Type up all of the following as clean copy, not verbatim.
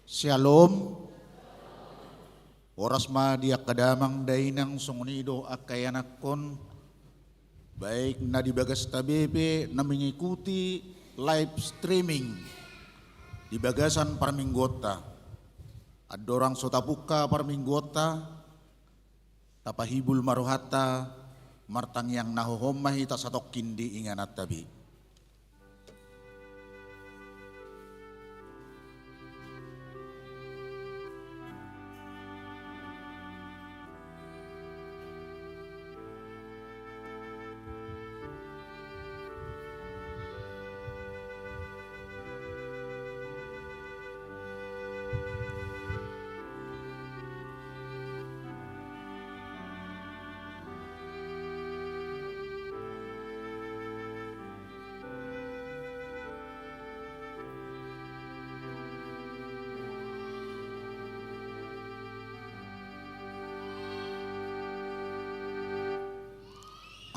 Shalom. Oras dia kadamang dainang sungunido akayanakon baik na di bagas tabebe na mengikuti live streaming di bagasan parminggota. Adorang sotapuka parminggota tapahibul maruhata martang yang nahohomahi tasatok kindi inganat tabi.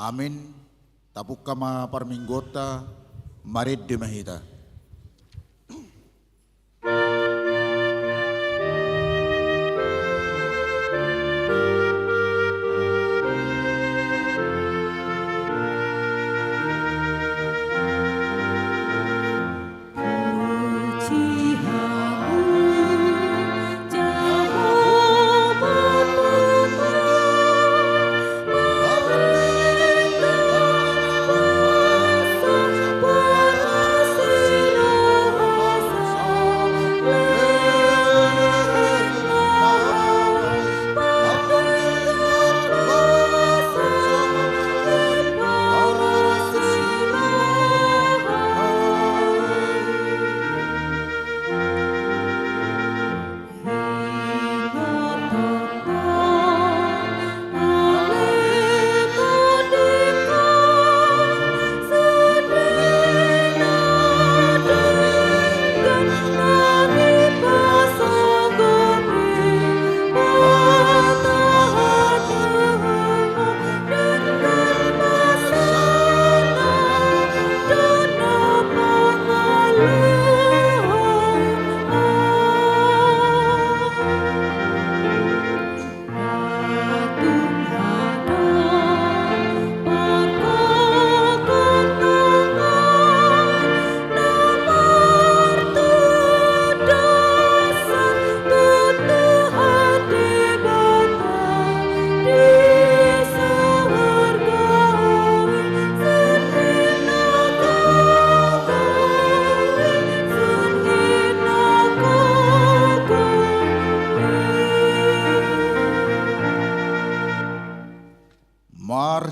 Amin. Tapuk kama parminggota marid de mahita.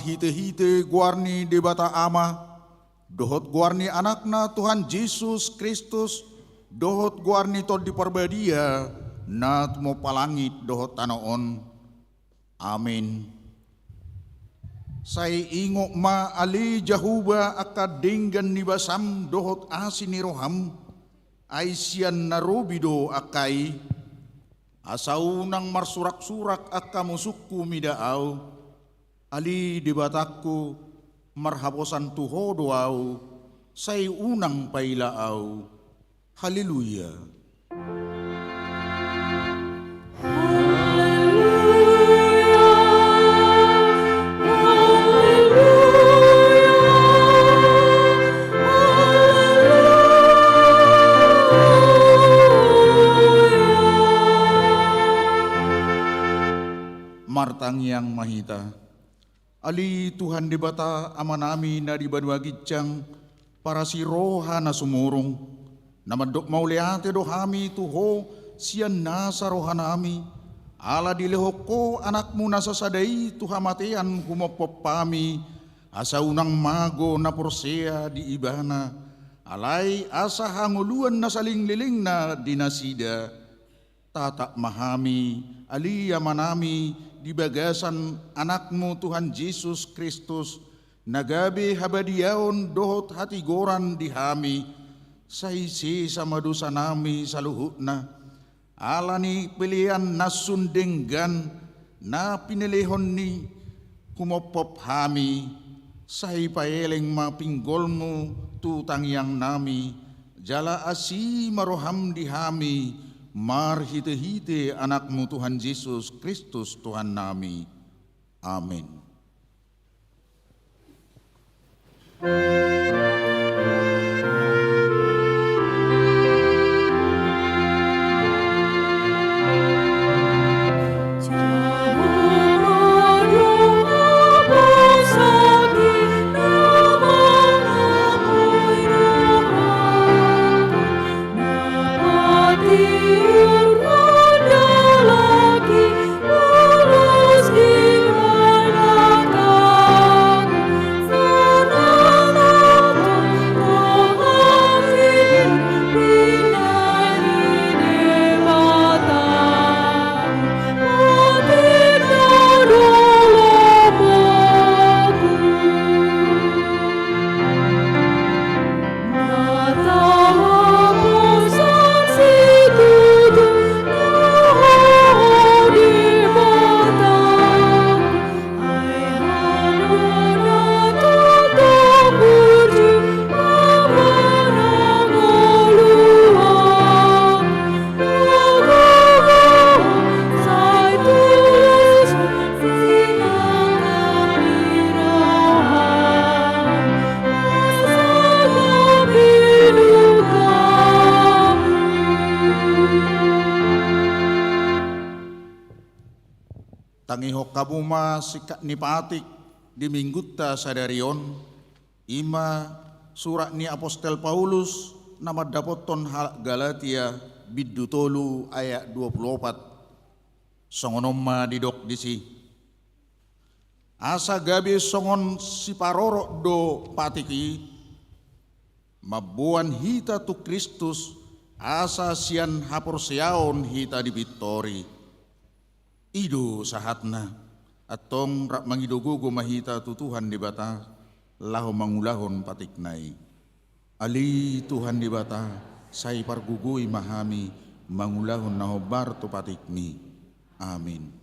Hite-hite guarni debata ama, dohot guarni anakna Tuhan Yesus Kristus, dohot guarni tol di parbadia, na tumo palangit dohot tanoon. Amin. Say ingo ma ali jahuba akadenggan ni basam dohot asin ni roham, ay siyan narubido akay, asaunang marsurak-surak akamusukku midaaw, ali di batakku marhaposan tuho doaw say unang pailaaw. Haleluya. Martang yang mahita, ali Tuhan di bata amanami na di banwagitjang para si roha na sumurong na madok mauliate do hami tuho siyan nasa roha nami ala dilehok ko anakmu nasa sadai tuhamatean humopop pami asa unang mago na porsea di ibana alay asa hanguluan na saling-liling na dinasida tatak mahami ali amanami di bagasan anakmu Tuhan Yesus Kristus nagabi habadiaon dohot hatigoran dihami saisi sama dosa nami saluhutna alani pilihan nasundenggan na pinilihon ni kumopop hami say paeleng mapinggolmu tutang yang nami jala asi maroham dihami marhite-hite anakmu Tuhan Yesus Kristus Tuhan nami. Amin. Tangihok kabuma sikat ni patik di minggutta sadarion ima surat ni Apostel Paulus nama dapoton hal Galatia biddu tolu ayat 24 songonomma didok disi asa gabi songon si parorok do patiki mabuan hita tu Kristus asa sian hapor siaon hita di Victori. Ido sahatna atong rak mangidogogo mahita tu Tuhan di bata laho mangulahon patiknai. Ali Tuhan di bata say pargugui mahami mangulahon nahobar tu patikni. Amin.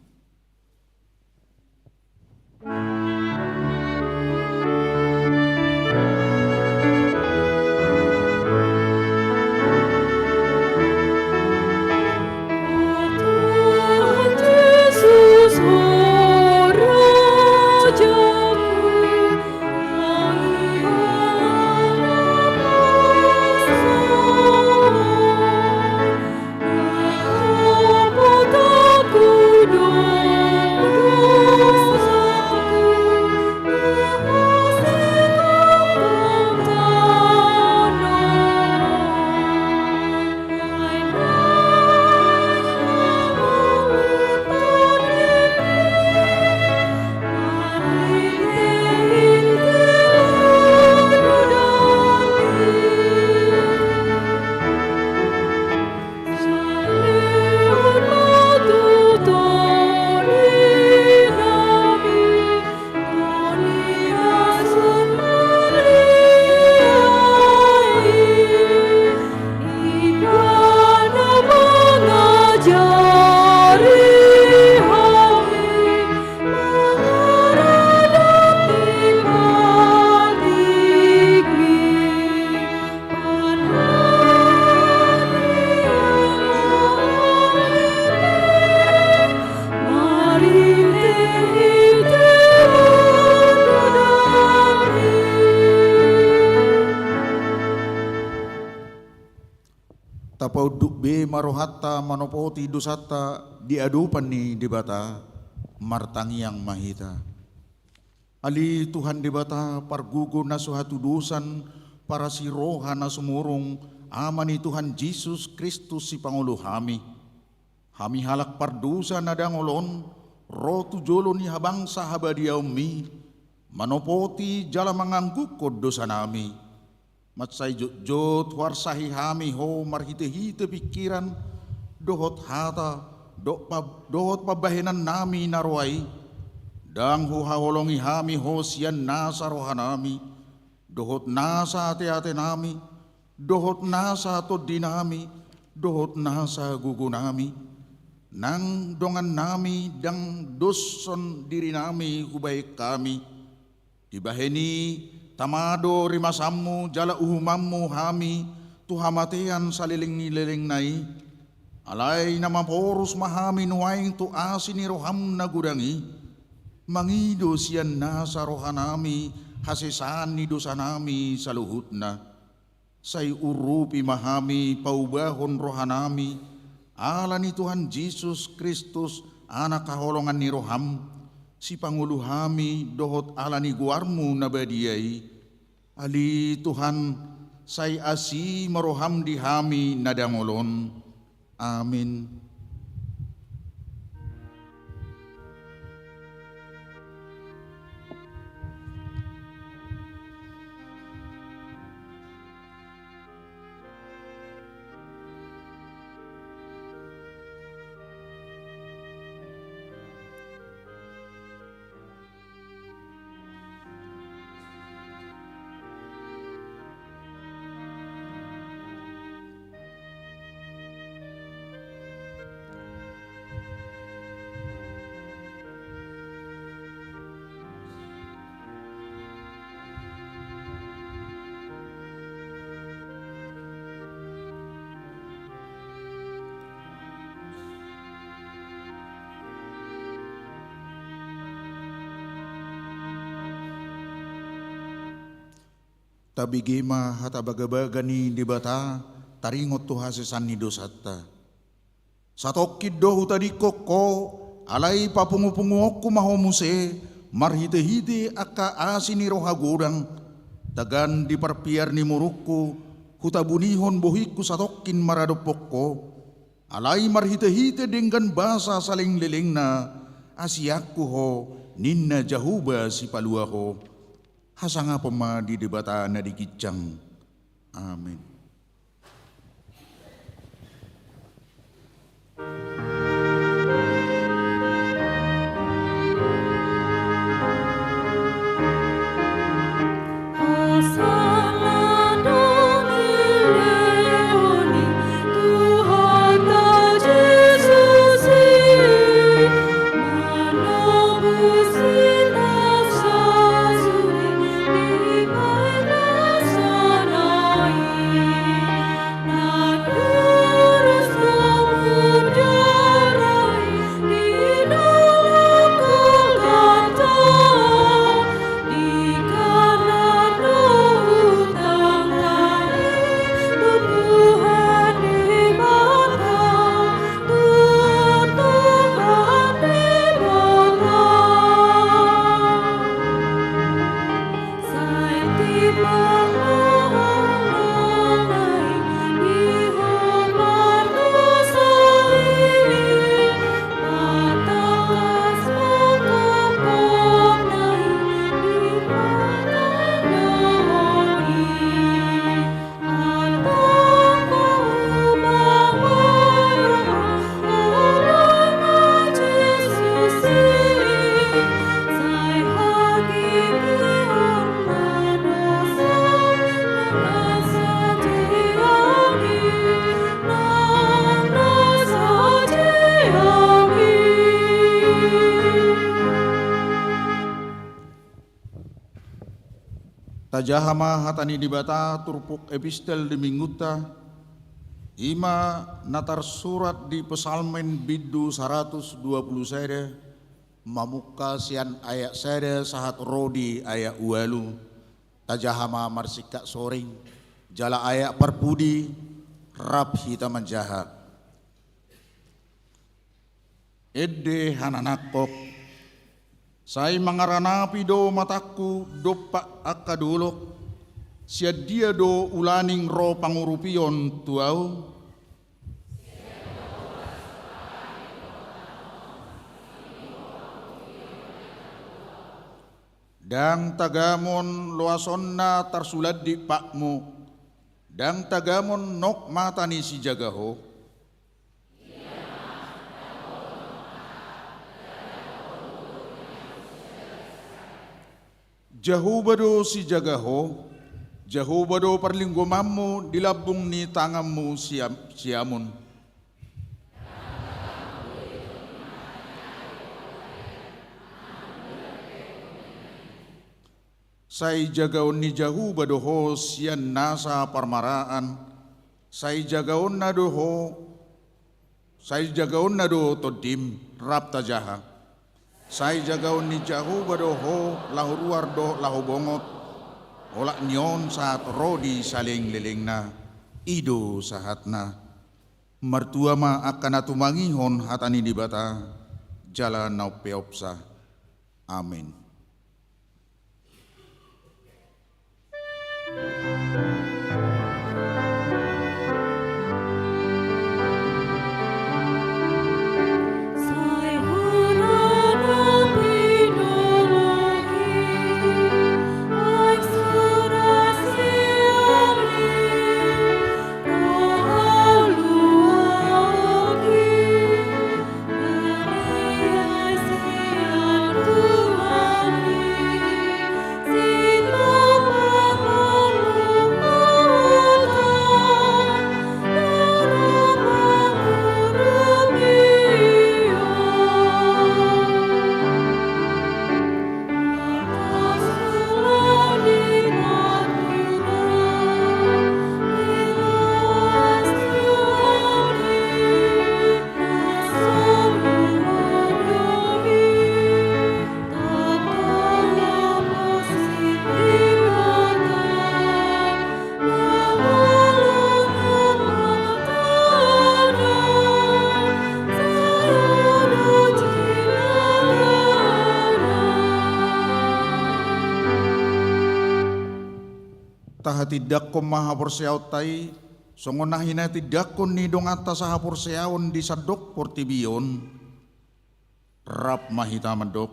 Tapau duk be marohatta manopoti dosata diadupan ni debata martangi yang mahita. Ali Tuhan debata pargugo na suhatu dosan para si roha na sumurong amani Tuhan Yesus Kristus si Pangulo hami. Hami halak pardusa na dangolon rotu jolo ni habangsa habadiaw mi manopoti jala mangangguk ko dosa nami. Matsay jot warsahi hami ho marhite-hite pikiran dohot hata dohot pabahenan nami narwai dang ho hawolongi hami ho sian nasa rohanami dohot nasa ate-ate nami dohot nasa todi nami dohot nasa gugu nami nang dongan nami dang doson diri nami hubay kami dibaheni tamado rimasammu jala uhumammu hami tuhamatean saliling nileling nai Alay na maporos mahami nuwaing tu asini roham na gudangi, mangido siyan na sa rohanami, hasisan ni dosa nami sa luhut na. Say urupi mahami paubahon rohanami, ala ni Tuhan Yesus Kristus, anak kaholongan ni roham, si Pangulo hami dohot ala ni guarmu na badiyay. Ali Tuhan, say asi maroham di hami na dangolon. Amin. Tabigima hatabagabaga ni dibata taringot tu hasisan ni dosata. Satokid do hutadikok ko alay papungu-pungu ko mahomuse marhite-hite aka asini rohagurang tagan di parpiar ni muruku hutabunihon bohikku satokin maradopok ko alay marhite-hite dengan basa saling liling na asiaku ho ninna jahuba si palua ho. Hasanga pema di debata na dikicang. Amin. Tajahama hatani dibata turpuk epistel di mingguta ima natar surat di pesalmen bidu 120 sede mamuka sian ayak sede sahat rodi ayak ualu tajahama marsika soring jala ayak perpudi rap hita manjaha edde hananakok Sai mangaranapi do mataku dopak akadulok sia dia do ulaning ro pangurupion tuau dang tagamon loasonna tarsulad di pakmu dang tagamon nok matani si jagaho Jahubado si jagaho, jahubado perlinggomamu dilabung ni tanganmu siamun. Sai jagaon ni jahubado ho sian nasa parmaraan, sai jagaon na doho Sai jagaon na do todim rap tajaha. Sai jagaon ni jahu bado ho lahu ruar do lahu bongot. Olak nyon saat rodi saling liling na. Ido sahat na. Mertua ma akan atumangihon hatani di bata. Jalan nau peopsa. Amin. Tidak ko mahapurseaw tay, songonahina tidak ko ni dong atas hapurseawan di sadok portibion, rap mahita medok,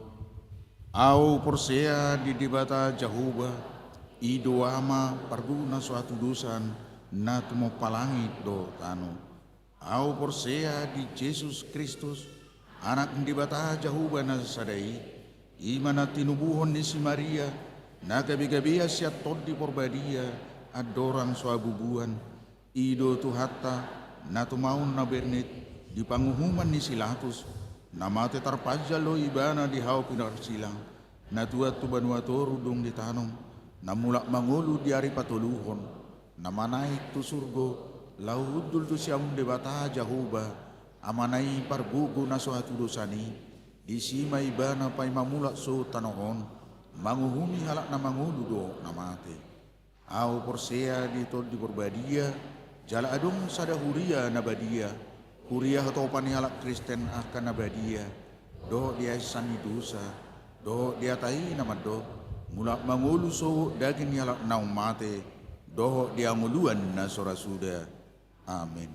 au porsea di dibata jahuba, ido ama parguna suatu dusan, natumo palangit do tanu, au porsea di Yesus Kristus, anak di bata jahuba na sadai, imana tinubuhon ni si Maria, na gabi-gabi siat tod di porbadia, adorang suabubuan, ido tu hatta, na tumaun na bernit, di panguhuman ni silatus, na mate tarpajalo ibana di hau pinarsilang, na tuat tu banuatoru dong ditanong, na mulak mangulu di ari patuluhon, na manaik tu surgo, laudul tu siam debata jahuba, amanai pargugu na suatu dosani, di sima ibana pai mamulak so tanohon, manguhumi halak na mangulu do na mate. Au porsea di tol di berbadia, jala adung sada huria na badia, huria atau pani halak Kristen akan na badia, do dia sani dosa, do dia tai nama do, mulak mangulu so daging halak na mate, do dia muluan na sora suda. Amin.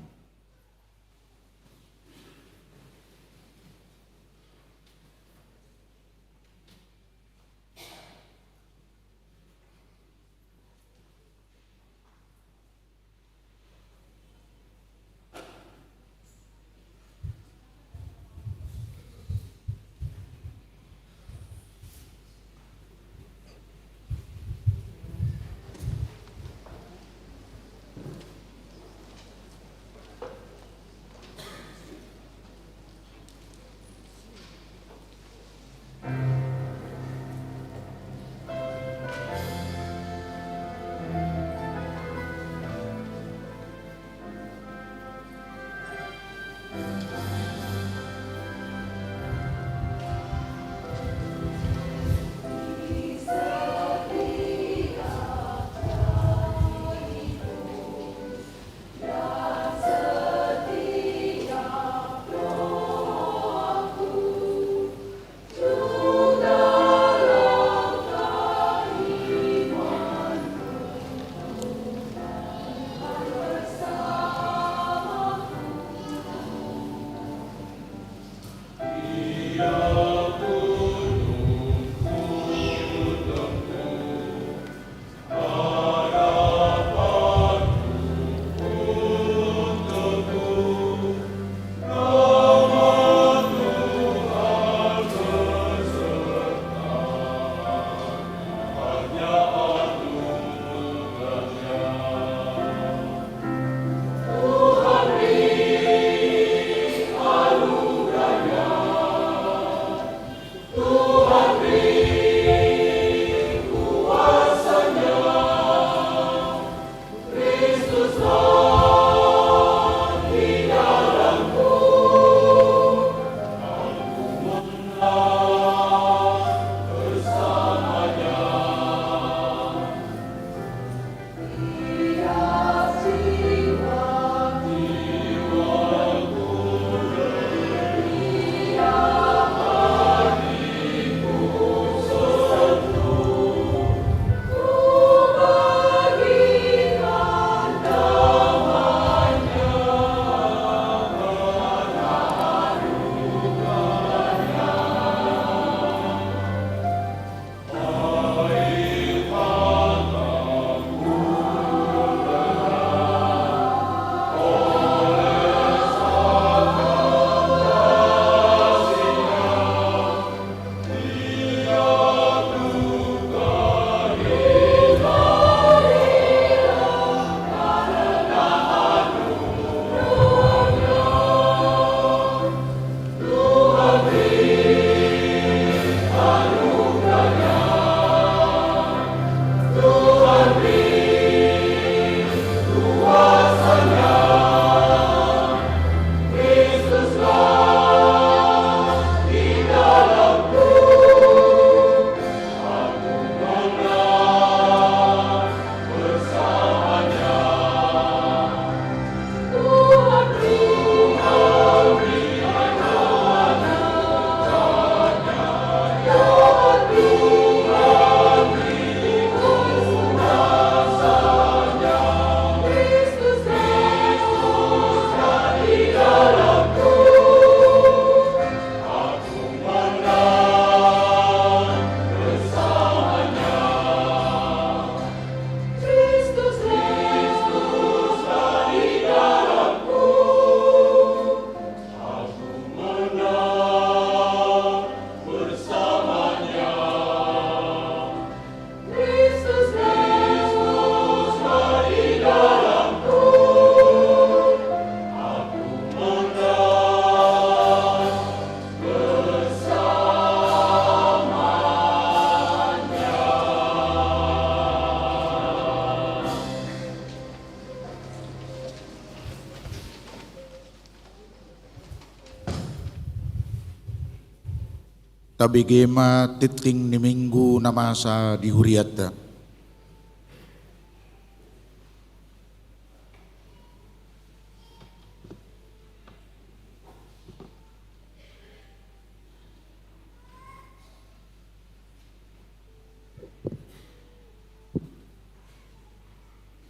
tabigema titing ni minggu na masa di huriata.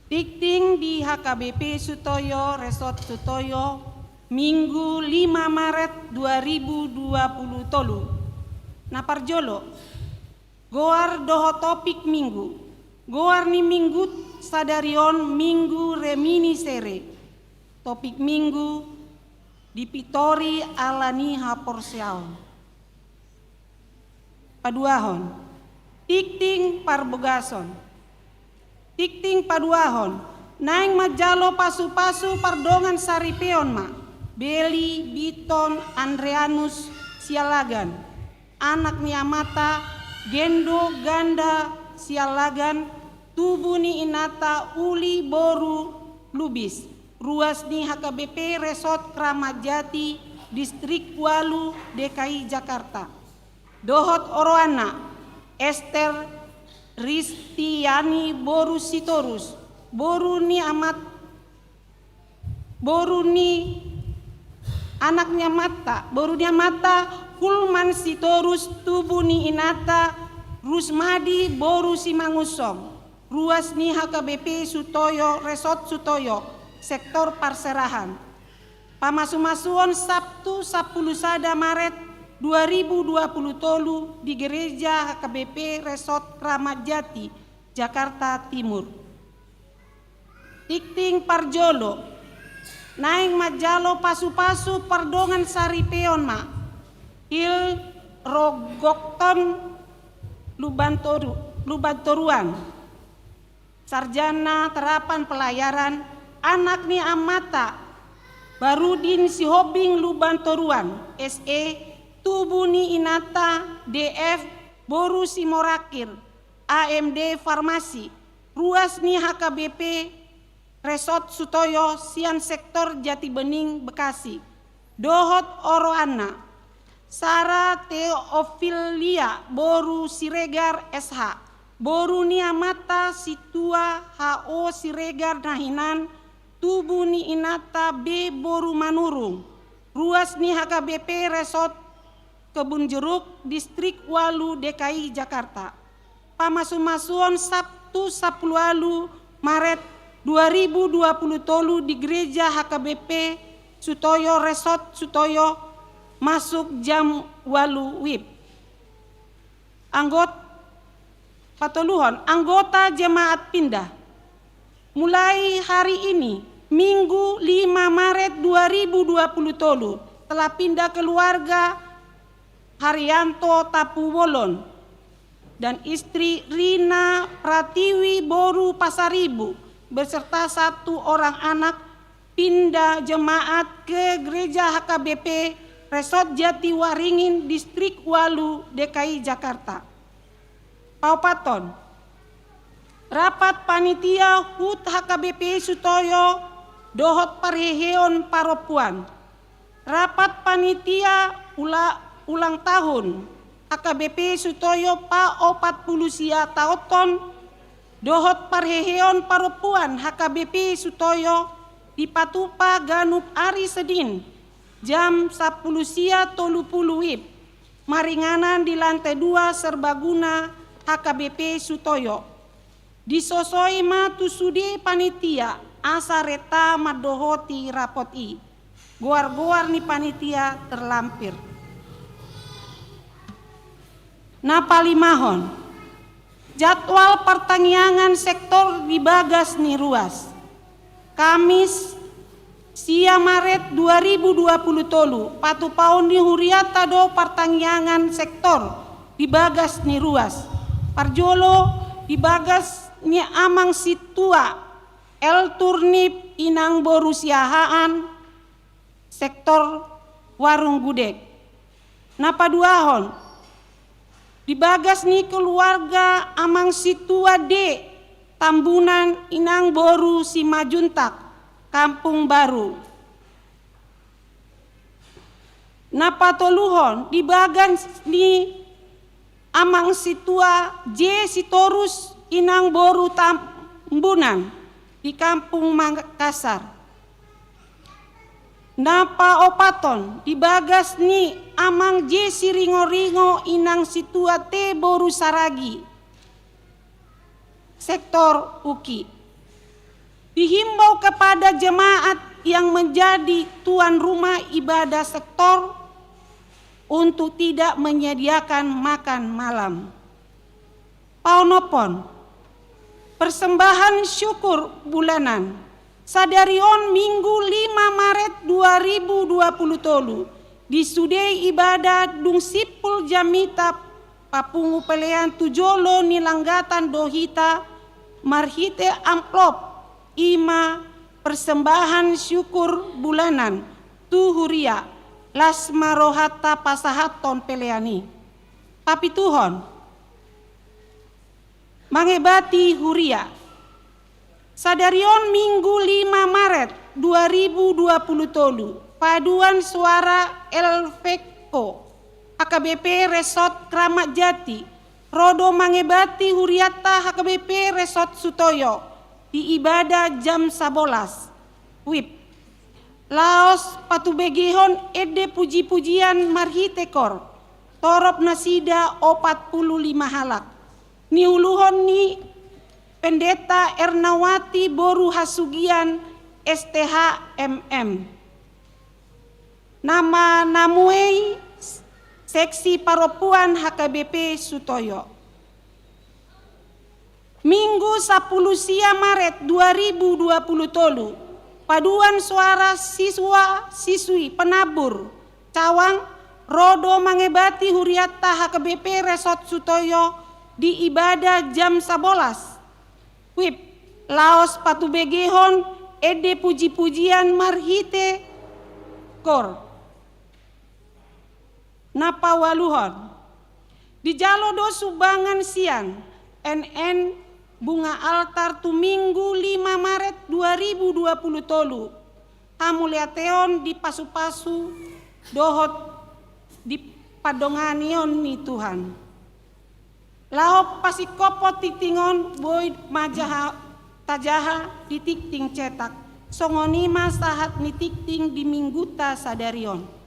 Tikting di HKBP Sutoyo, Resort Sutoyo, Minggu 5 Maret 2020 tolu. Naparjolo, goar doho topik minggu, goar ni minggu sadarion minggu remini sere. Topik minggu dipitori alani haporsial. Paduahon, tikting parbogason. Tikting paduahon, naing majalo pasu-pasu pardongan saripeon ma, Beli, Biton, Andreanus, Sialagan, anak ni Amata, Gendo, Ganda, Sialagan, tubuh ni Inata, Uli, Boru, Lubis, ruas ni HKBP Resort Kramat Jati, Distrik Walu, DKI Jakarta. Dohot Oroana, Esther Ristiani Boru Sitorus, Boru ni anaknya Mata, Boru ni Mata, Kulman Sitorus, tubuh ni Inata, Rusmadi Boru Simangusong, ruas ni HKBP Sutoyo, Resort Sutoyo, sektor Parserahan. Pamasu-masuon Sabtu 10 Maret 2020 tolu di Gereja HKBP Resort Kramat Jati, Jakarta Timur. Tikting parjolo, naing majalo pasu-pasu pardongan saripeon ma, Il Rogokton Lubantoruan, Sarjana Terapan Pelayaran, anak ni Amata, Barudin Sihobing Lubantoruan, SE, tubuh ni Inata, DF, Boru Simorakir, AMD Farmasi, ruas ni HKBP Resort Sutoyo, Sian Sektor Jati Bening, Bekasi. Dohot Oroana, Sara Teofilia Boru Siregar SH, Boru ni Amata Situa HO Siregar Nahinan, tubuh ni Inata B Boru Manurung, ruas ni HKBP Resort Kebun Jeruk, Distrik Walu, DKI Jakarta. Pamasu-masuon Sabtu 10 Maret 2020 tolu di Gereja HKBP Sutoyo, Resort Sutoyo, masuk jam Walu WIB. Anggota jemaat pindah. Mulai hari ini, Minggu 5 Maret 2020 tolu, telah pindah keluarga Haryanto Tapuwolon dan istri Rina Pratiwi Boru Pasaribu beserta 1 orang anak pindah jemaat ke Gereja HKBP Resort Jati Waringin, Distrik Walu, DKI Jakarta. Paupaton, rapat panitia HUT HKBP Sutoyo, Dohot Parheheon Paropuan, rapat panitia ulang tahun HKBP Sutoyo PAO 40 Sia Taoton, Dohot Parheheon Paropuan HKBP Sutoyo di Patupa Ganup Ari Sedin jam 10 Sia 30 WIB, maringanan di lantai 2 Serbaguna HKBP Sutoyo. Disosoi matusudi panitia asareta madohoti rapoti, goar-goar ni panitia terlampir. Napalimahon, jadwal pertanggiangan sektor di Bagas ni ruas. Kamis Sia Maret 2020 tolu, patu paun ni huriata do pertanggiangan sektor di Bagas ni ruas. Parjolo di Bagas ni amang situa, El Turnip Inang Boru Siahaan, sektor Warung Gudeg. Napaduahon, di Bagas ni keluarga amang situa D, Tambunan Inang Boru Simajuntak, Kampung Baru. Napatoluhon di Bagas ni amang situa J Sitorus inang boru tambunan di Kampung Makassar. Napa opaton di bagas ni amang J Siringo-ringo inang situa T boru saragi sektor UKI. Dihimbau kepada jemaat yang menjadi tuan rumah ibadah sektor untuk tidak menyediakan makan malam. Paunopon, persembahan syukur bulanan sadarion Minggu 5 Maret 2020 tolu di Sudei Ibadah Dung Sipul Jamita Papungu Pelean Tujolo Nilanggatan Dohita Marhite amplop ima persembahan syukur bulanan tuhuria lasmarohata pasahaton peleani tapi Tuhon mangebati huria sadarion Minggu 5 Maret 2020 tolu paduan suara Elveko HKBP Resort Kramat Jati rodo mangebati huriata HKBP Resort Sutoyo di ibadah jam 11 WIB Laos patubegihon ede puji-pujian marhitekor torop nasida 45 halak niuluhon ni pendeta Ernawati Boru Hasugian STH MM nama namuei seksi paropuan HKBP Sutoyo Minggu 10 Maret 2020 tolu paduan suara siswa siswi penabur Cawang rodo mangebati huriata HKBP Resort Sutoyo di ibadah jam 11 WIB Laos patubegehon ede puji-pujian marhite kor napa waluhon di jalodo subangan siang NN bunga altar tu Minggu 5 Maret 2020 tolu tamuliateon di pasu-pasu dohot di padonganion ni Tuhan lahop pasikopo titingon boy majaha tajaha di tikting cetak songonima sahat ni tikting di mingguta sadarion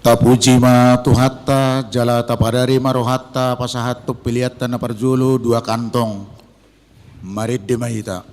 Tapuji ma tuhatta jala tapadari marohatta pasahat tu piliatan na parjulu dua kantong marid di mahita.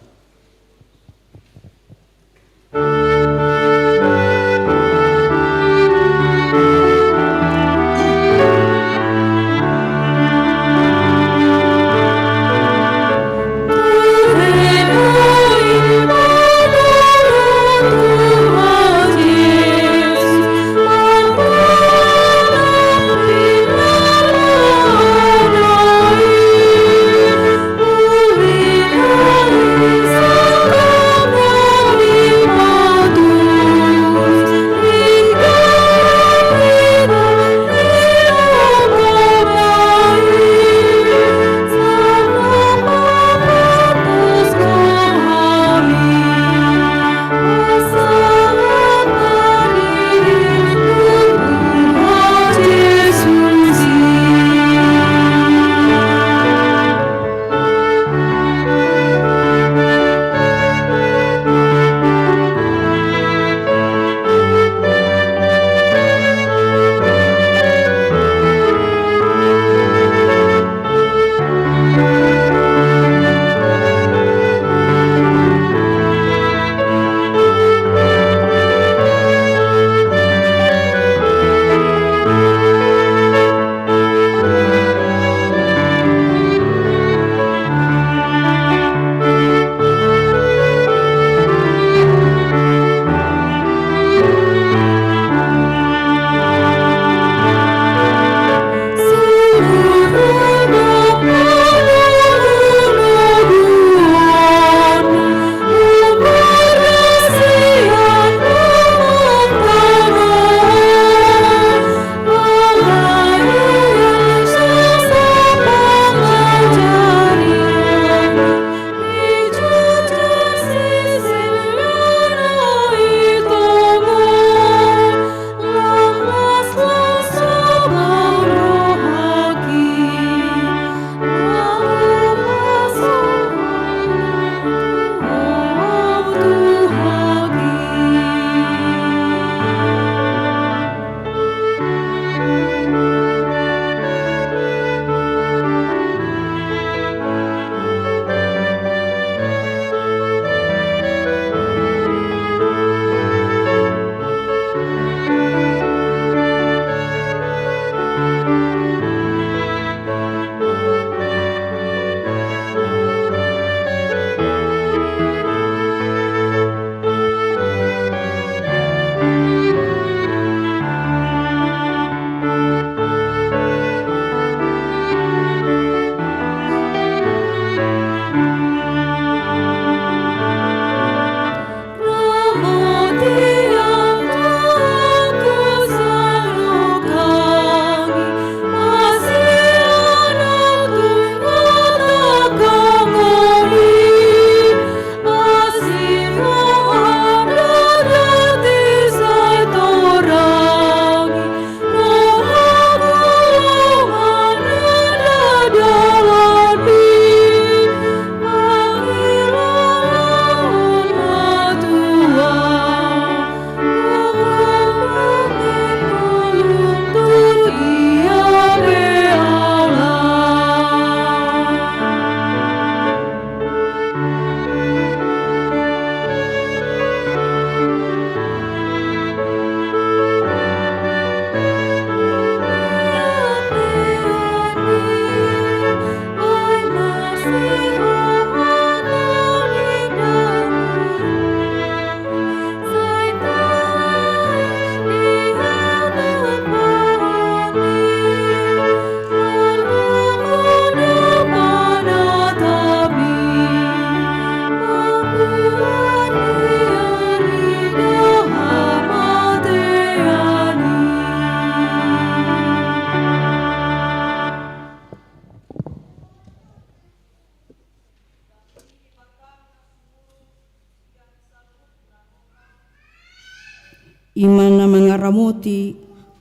Imana mangaramuti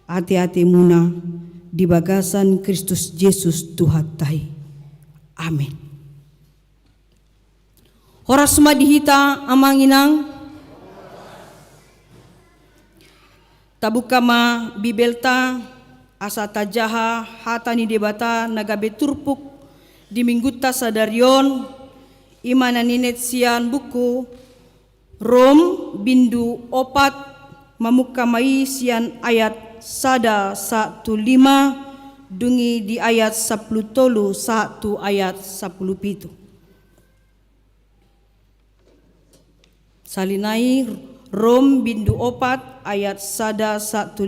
hati-hati muna di bagasan Kristus Yesus Tuhan tahi. Amin. Horas suma dihita amanginang Tabukama bibelta asa tajaha hatani debata nagabe turpuk di mingguta sadarion imana ninet sian buku Rom bindu opat mamukamai sian ayat sada 15 dungi di ayat 10 tolu 1 ayat 17. Salinai Rom bindu opat ayat sada 15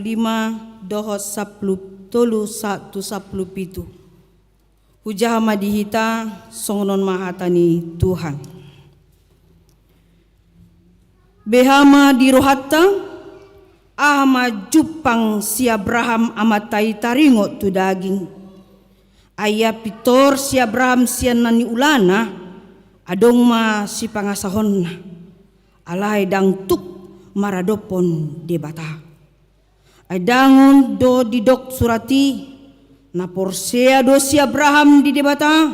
dohot 10 tolu 1 17. Hujah madihita songnon mahatani Tuhan. Behama dirohatta ahma jupang si Abraham amatai taringo tu daging. Aya pitor si Abraham sian nani ulana adong ma si pangasahonna. Alai dang tuk maradopon debata. Adangon do didok surati na porsea do si Abraham di debata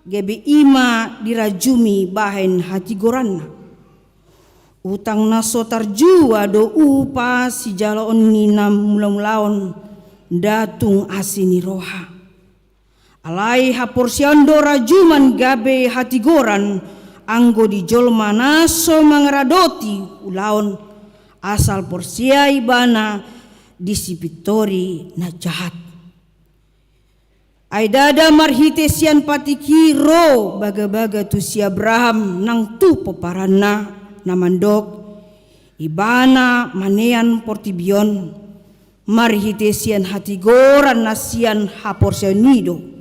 gebe ima dirajumi bahen hati goranna. Utang naso tarjua do upa si jalaon nina mula-mulaon datung asini roha. Alai haporsian do rajuman gabe hati goran anggo di jolma naso mangaradoti ulaon asal porsia ibana disipitori na jahat. Aidada marhite sian patikiro baga-baga tu si Abraham nang tu peparana namandok ibana manean portibion marhite sian hati goran nasian haporsionido.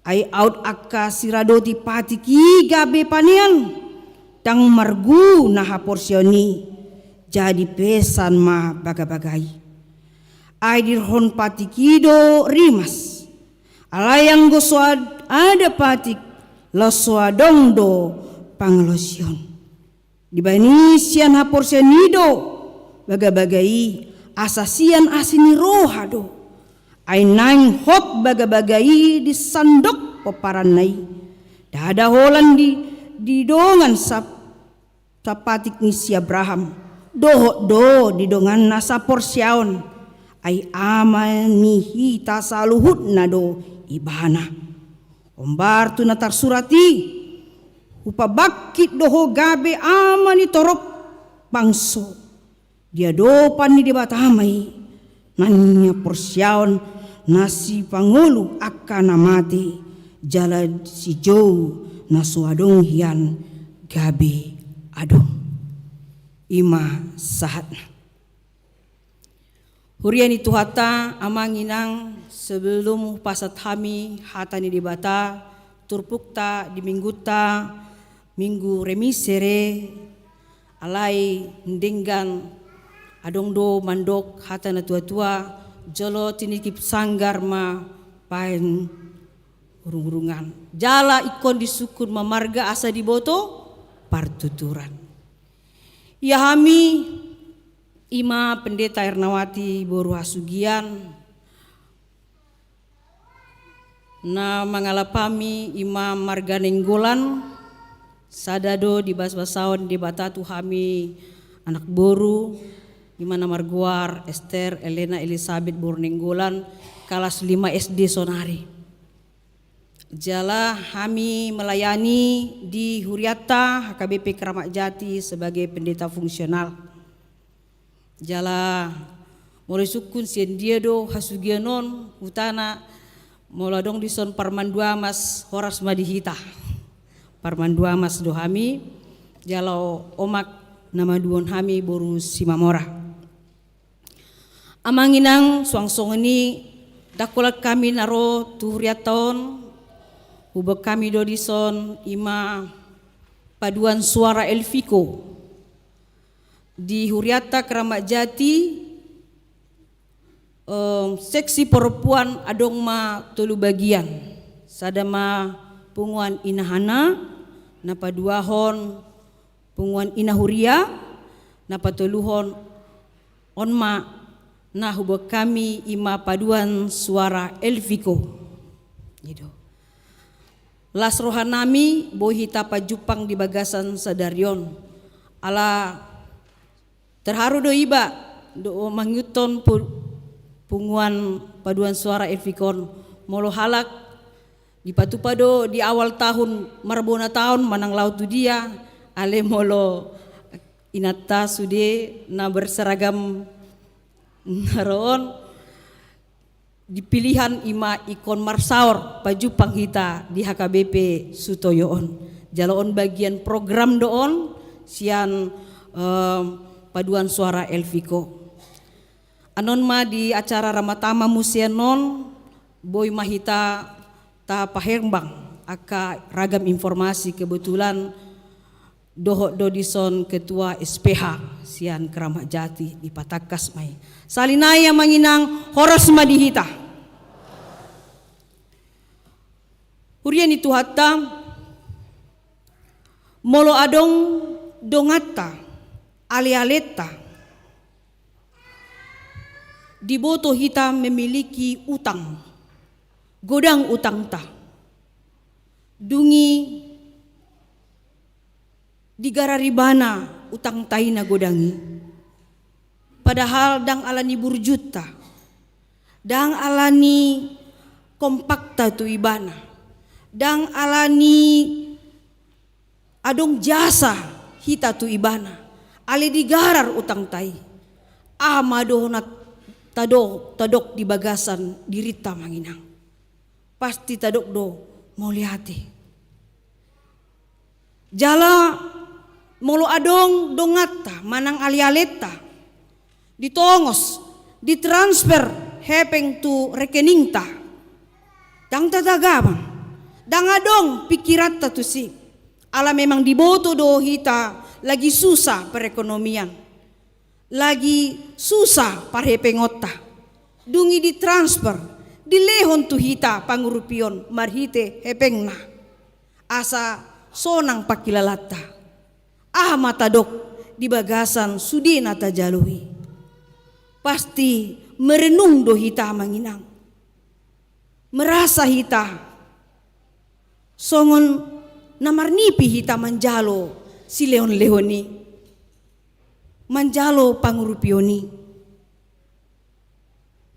Ai out akka siradoti patiki gabe panean tang margu naha porsioni jadi pesan ma baga-bagai. Ai dirhon patikido rimas alayang gosoad ada patik losoadong do panglosion dibani sian ha porsionido baga-bagai asasian asini roha do. Ay nang hop baga-bagai di sandok peparanay. Dada holan di dongan sa patik ni si Abraham. Doho do di dongan nasa porsyaon. Ay ama ni hita saluhut na do ibana. Ombar tu natar surati. Upabakit doho gabe ama ni torop bangso. Dia dopan ni dibatamay. Nanya porsyaon nasi pangulu akan namati jalan si jauh nasuadong hian gabi adong ima sahat. Huriani tuhata amanginang sebelum pasat hami hatani dibata turpukta di mingguta minggu remisere alai ndenggan adong do mandok hatana tua-tua jolo tinikip sanggar ma paen urung-urungan jala ikon disukun mamarga asa diboto partuturan. Ya hami ima pendeta Ernawati Boru Hasugian na mangalapami ima marga nenggolan sadado di bas-basaon di batatu hami anak boru Imana Marguar, Esther, Elena, Elizabeth Bornenggolan, kelas 5 SD Sonari. Jala kami melayani di Huriata HKBP Keramat Jati sebagai pendeta fungsional. Jala mulai sukun siendiedo hasugianon utana moladong dison Parmandua Mas Horas Madihita. Parmandua Mas dohami jala omak nama duon hami boru Simamora. Amanginang suangsong ini dakulat kami naro tuhriaton hubak kami dodison ima paduan suara Elviko di Huriata Keramat Jati seksi perempuan adong ma tolu bagian sadama punguan inahana napa duahon punguan inahuria napa toluhon onma nah hubak kami ima paduan suara Elviko gitu. Las rohanami bohita pajupang di bagasan sadarion ala terharu do iba do mangyuton punguan paduan suara Elfikon molo halak di patupado di awal tahun marbona tahun manang laut tu dia ale molo inata sude na berseragam naroon di pilihan ima ikon marsaor paju panghita di HKBP Sutoyoon jaloon bagian program doon sian paduan suara Elfiko anon ma di acara ramatama musian non boy mahita ta pahembang aka ragam informasi kebetulan doho dodison ketua SPH sian Keramat Jati di Patakas mai salinaya manginang horas madihita hurian itu hatta molo adong dongata ale-aleta di boto hita memiliki utang godang utang ta dungi di gararibana utang taina godangi padahal dang alani burjuta dang alani kompakta tu ibana dang alani adong jasa hita tu ibana ale digarar utang tai amadohonat tadok di bagasan dirita manginang pasti tadok do mau lihati jala molo adong dongata manang alialeta ditongos ditransfer hepeng tu rekening ta dang tatagabang dang adong pikirat ta tu si ala memang diboto do hita lagi susah perekonomian lagi susah parhepengota dungi ditransfer dilehon tu hita pangurupion marhite hepengna asa sonang pakilalata mata dok di bagasan sudina tajalui pasti merenung do hita manginang merasa hita songon namarnipi hita manjalo si leon-leoni manjalo pangurupioni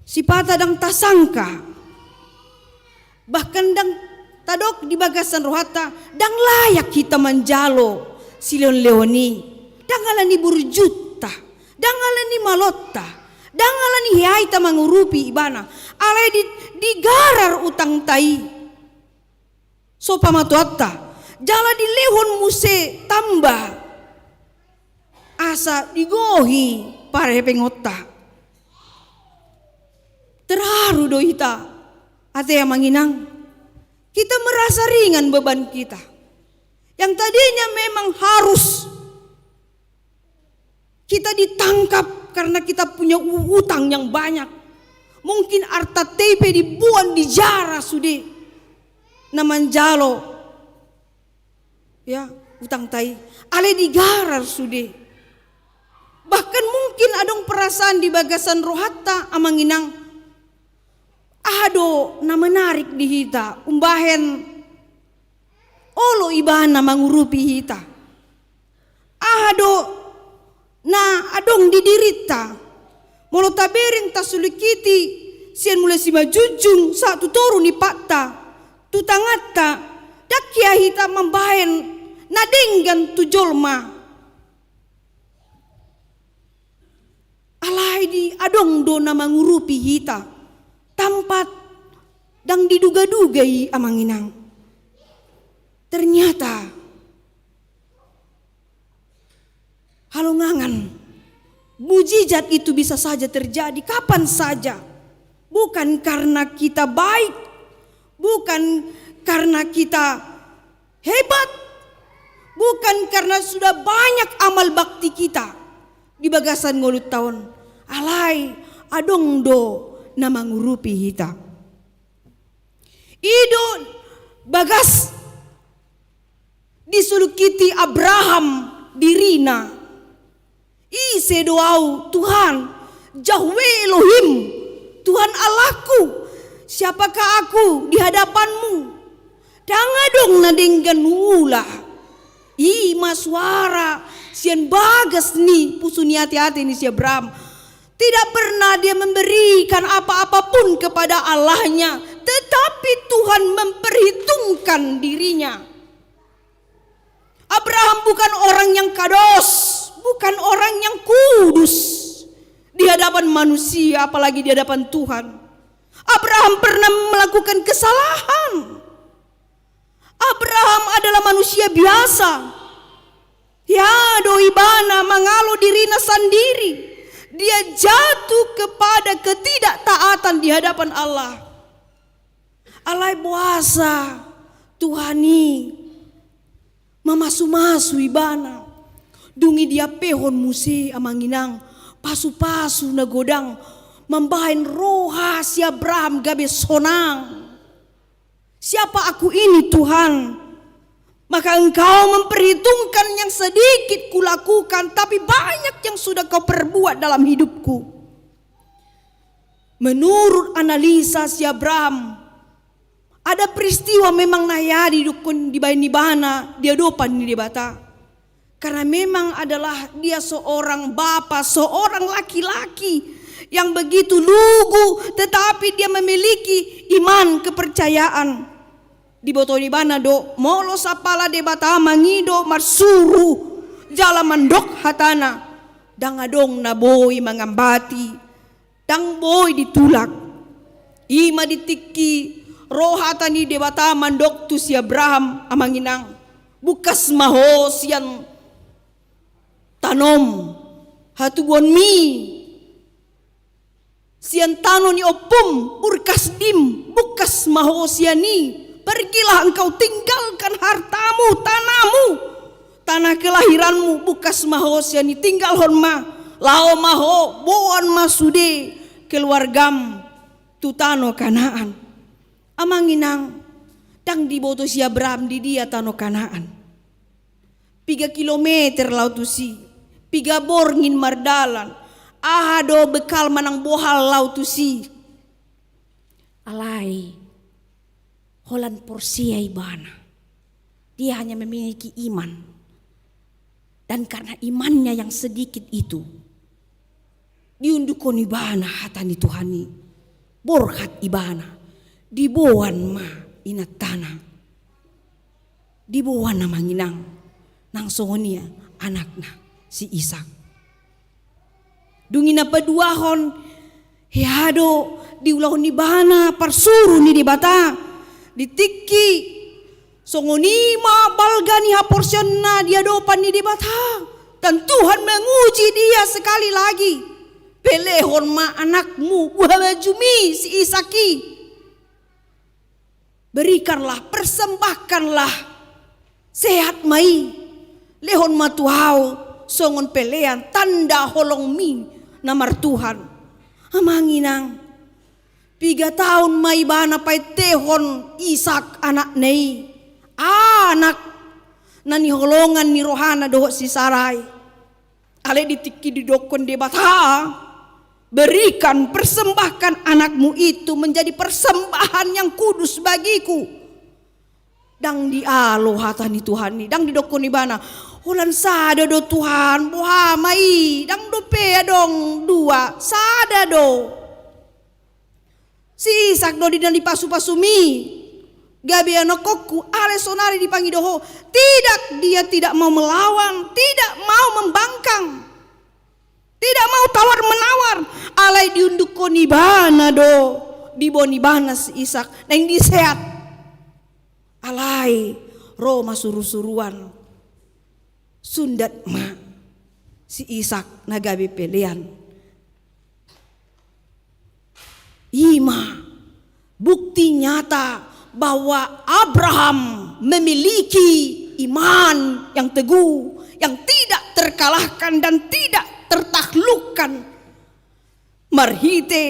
si pata dang tasangka bahkan dang tadok di bagasan rohata dang layak kita manjalo si leon-leoni dang alani burjuta dang alani malotta dang alani hiaita mangurupi ibana alai digarar utang tai so pamatuatta jala di lehon muse tambah asa digohi pare pengotta terharu do hita ate yang manginang kita merasa ringan beban kita yang tadinya memang harus kita ditangkap karena kita punya utang yang banyak mungkin arta tepe dibuang di jara sude namanjalo ya utang tai ale digarar sude bahkan mungkin adong perasaan di bagasan rohata amanginang ado na menarik di hita umbahen olo ibana mangurupi hita ado na adong didirita molo taberin tasulikiti sian mulai sima jujung satu toru ni patta tu tangata dakia hita mambahen nadenggan tu jolma alai di adong do na mangurupi hita tampat dang diduga-dugai amanginang ternyata halongangan mujizat itu bisa saja terjadi kapan saja bukan karena kita baik bukan karena kita hebat bukan karena sudah banyak amal bakti kita di bagasan ngolut tahun alai adong do na mangurupi hita ido bagas disulukiti Abraham dirina ise doau Tuhan Yahweh Elohim Tuhan Allahku siapakah aku di hadapanmu dangadong nadenggan ula ima suara sian bagas ni pusuni hati-hati ni si Abraham Tidak pernah dia memberikan apa-apapun kepada Allahnya, tetapi Tuhan memperhitungkan dirinya. Abraham bukan orang yang kados, bukan orang yang kudus di hadapan manusia, apalagi di hadapan Tuhan. Abraham pernah melakukan kesalahan. Abraham adalah manusia biasa. Ya, doi bana mengalo dirina sendiri. Dia jatuh kepada ketidaktaatan di hadapan Allah. Alai puasa Tuhani mamasu-masu ibana. Dungi dia pehon musi amanginang. Pasu-pasu nagodang. Membahain roha si Abraham gabe sonang. Siapa aku ini Tuhan? Maka engkau memperhitungkan yang sedikit kulakukan, tapi banyak yang sudah kau perbuat dalam hidupku. Menurut analisa si Abraham, ada peristiwa memang nayadi dukun di Bainibana, dia dopan di bata. Karena memang adalah dia seorang bapa, seorang laki-laki yang begitu lugu, tetapi dia memiliki iman, kepercayaan. Di boto di bana do molo sapala de bata mangido marsuru jala mandok hatana dangadong na boy mangambati dang boy ditulak ima ditiki rohatani de bata mandok tu si Abraham amanginang bukas maho sian tanom hatugon mi sian tano ni opum urkas dim bukas maho siani. Pergilah engkau tinggalkan hartamu, tanahmu, tanah kelahiranmu, bukas maho siani tinggal honma, lao maho, boan masude, keluargam, tutano Kanaan. Amanginang, dang diboto si Abraham di dia tano Kanaan. 3 kilometer lautusi, 3 borngin mardalan, ahado bekal manang bohal lautusi. Alai. Holan porsia ibana. Dia hanya memiliki iman. Dan karena imannya yang sedikit itu, diundukon ibana hatani Tuhani. Borkat ibana. Diboan ma inat tanah. Diboan na manginang. Nang songonia anakna si Ishak. Dungina paduahon. Heado diulahon ibana parsuru ni di bata. Ditiki songonima balgani haporsionna dia dopan ni dibata dan Tuhan menguji dia sekali lagi. Pelehon ma anakmu buah bajumi si Isaki. Berikanlah, persembahkanlah sehat mai. Lehon ma tuhau songon pelean tanda holong mi namar Tuhan. Amanginang 3 tahun mai bana pai tehon Ishak anak nei. Anak nani holongan ni rohana doh si Sarai. Ale ditiki di dokon de bata. Berikan, persembahkan anakmu itu menjadi persembahan yang kudus bagiku. Dang dialo hatani Tuhan ni, dang di dokon ni bana. Holan sada do Tuhan, boha mai, dang do pe dong 2, sada do. Si Ishak do di pasu-pasumi gabi anokoku ale sonari dipanggil doho. Tidak, dia tidak mau melawan, tidak mau membangkang, tidak mau tawar menawar. Alai diunduk konibana do dibonibana si Ishak neng disehat. Alai Roma suruh-suruan sundat ma si Ishak nagabi pelean. Ima bukti nyata bahwa Abraham memiliki iman yang teguh, yang tidak terkalahkan dan tidak tertaklukkan. Marhite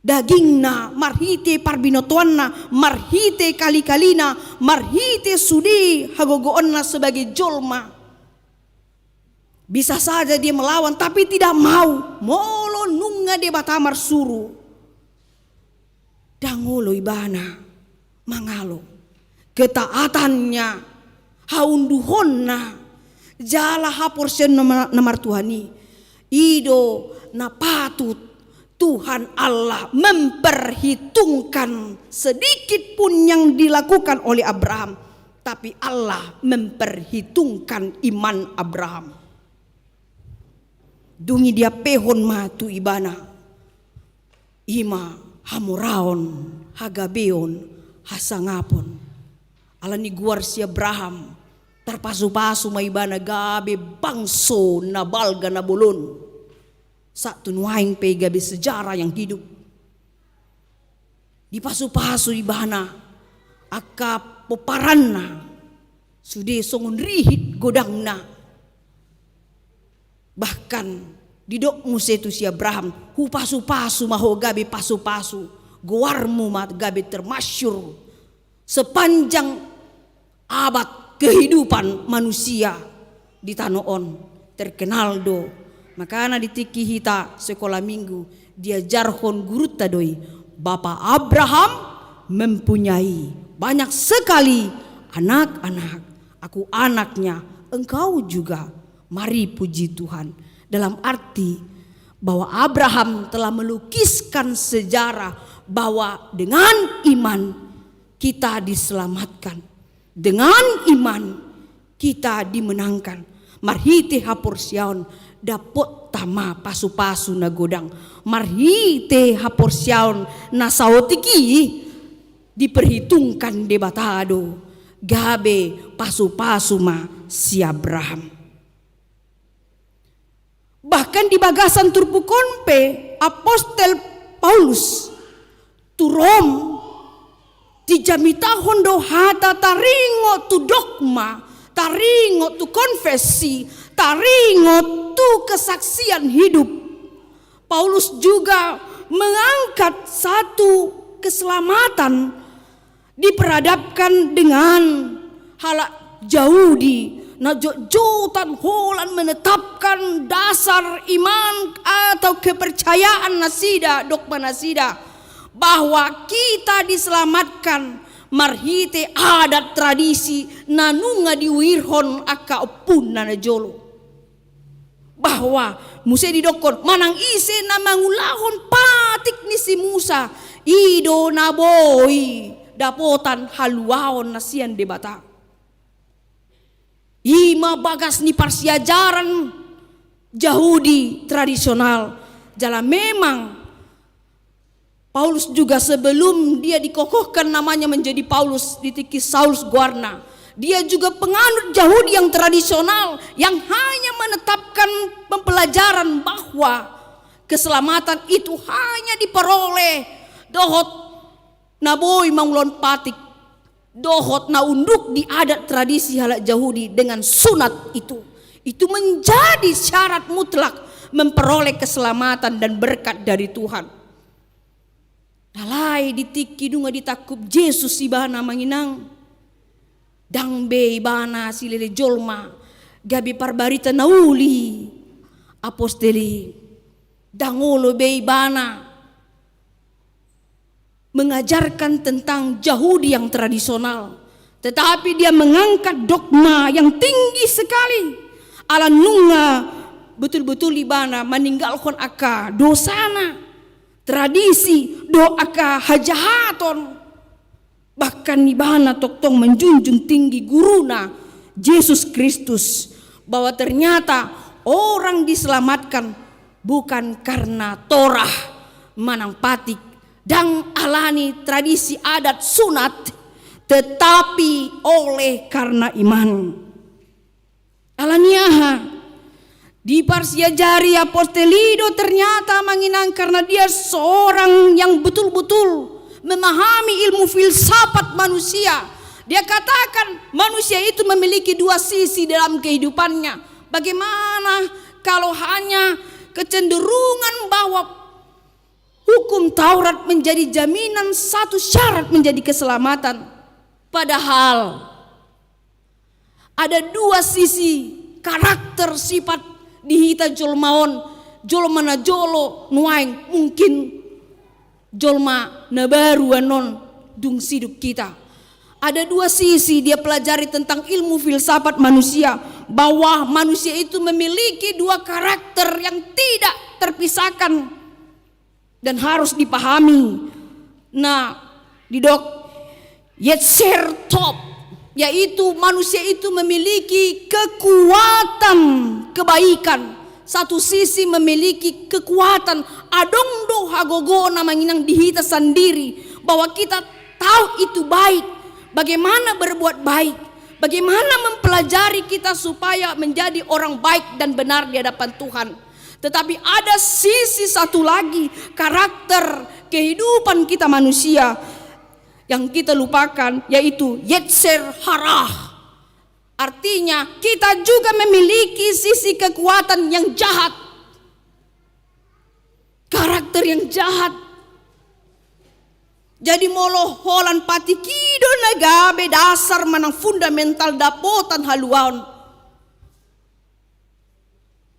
dagingna, marhite parbinotuanna, marhite kali-kalina, marhite sudi hagogoonna sebagai jolma. Bisa saja dia melawan tapi tidak mau. Molo nunga de batamar suru. Dangolo ibana mangalo. Ketaatannya haunduhonna jala haporsen namar Tuhani. Ido na patut Tuhan Allah memperhitungkan sedikit pun yang dilakukan oleh Abraham, tapi Allah memperhitungkan iman Abraham. Dungi dia pehon matu ibana, ima hamuraon hagabeon hasangapon. Alani guar si Abraham terpasu-pasu maibana gabe bangso na balga na bulon. Satu nuaing pe gabe sejarah yang hidup. Dipasu-pasu ibana aka poparanna sude songon rihit godangna. Bahkan didok musetu si Abraham hu pasu-pasu maho gabe pasu-pasu goarmu mat gabe termasyur sepanjang abad kehidupan manusia di tanoon terkenal do. Makana ditiki hita sekolah minggu diajarkan guru tadoi Bapak Abraham mempunyai banyak sekali anak-anak, aku anaknya, engkau juga. Mari puji Tuhan. Dalam arti bahwa Abraham telah melukiskan sejarah bahwa dengan iman kita diselamatkan. Dengan iman kita dimenangkan. Marhite hapor siaon dapot tama pasu-pasu na godang. Marhite hapor siaon na saotiki diperhitungkan debatado. Gabe pasu-pasu ma si Abraham. Bahkan di bagasan turpukonpe apostel Paulus turom dijamita hondo hata taringo tu dogma, taringo tu konfesi, taringo tu kesaksian hidup. Paulus juga mengangkat satu keselamatan diperadabkan dengan halak Yahudi. Na jotan holan menetapkan dasar iman atau kepercayaan nasida, dogma nasida, bahwa kita diselamatkan marhite adat tradisi nanunga diwirhon aka opun na jolo. Bahwa Musa didokon manang ise na mangulahon patik ni si Musa ido na boy dapotan haluaon nasian debata. Ima bagas ni parsiajaran Yahudi tradisional. Jala memang Paulus juga sebelum dia dikokohkan namanya menjadi Paulus ditiki Saulus Guarna, dia juga penganut Yahudi yang tradisional yang hanya menetapkan pembelajaran bahwa keselamatan itu hanya diperoleh dohot naboy mangulon patik, dohot na unduk di adat tradisi halak Yahudi dengan sunat itu menjadi syarat mutlak memperoleh keselamatan dan berkat dari Tuhan. Dalai ditiki dunga ditakup Yesus ibana manginang dangbe ibana silele jolma gabi parbarita nauli aposteli dangolo be ibana mengajarkan tentang Yahudi yang tradisional, tetapi dia mengangkat dogma yang tinggi sekali. Ala nunga betul-betul ibana meninggalkan aka dosana, tradisi do aka hajahaton. Bahkan ibana toktong menjunjung tinggi guruna Yesus Kristus, bahwa ternyata orang diselamatkan bukan karena Torah manang patik dan alani tradisi adat sunat, tetapi oleh karena iman. Alaniaha di parsiajari apostelido ternyata menginang karena dia seorang yang betul-betul memahami ilmu filsafat manusia. Dia katakan manusia itu memiliki dua sisi dalam kehidupannya. Bagaimana kalau hanya kecenderungan bahwa hukum Taurat menjadi jaminan satu syarat menjadi keselamatan. Padahal ada dua sisi karakter sifat di hita jolmaon. Jolma na jolo nuaing mungkin jolma na baru anon dung siduk kita. Ada dua sisi dia pelajari tentang ilmu filsafat manusia bahwa manusia itu memiliki dua karakter yang tidak terpisahkan dan harus dipahami. Nah, di dok Yetzer Top, yaitu manusia itu memiliki kekuatan kebaikan. Satu sisi memiliki kekuatan adongdo hagogo namanginang dihita sendiri, bahwa kita tahu itu baik, bagaimana berbuat baik, bagaimana mempelajari kita supaya menjadi orang baik dan benar di hadapan Tuhan. Tetapi ada sisi satu lagi, karakter kehidupan kita manusia yang kita lupakan, yaitu Yetzer Hara. Artinya kita juga memiliki sisi kekuatan yang jahat, karakter yang jahat. Jadi molo holan patikido nagabe dasar manang fundamental dapotan haluan.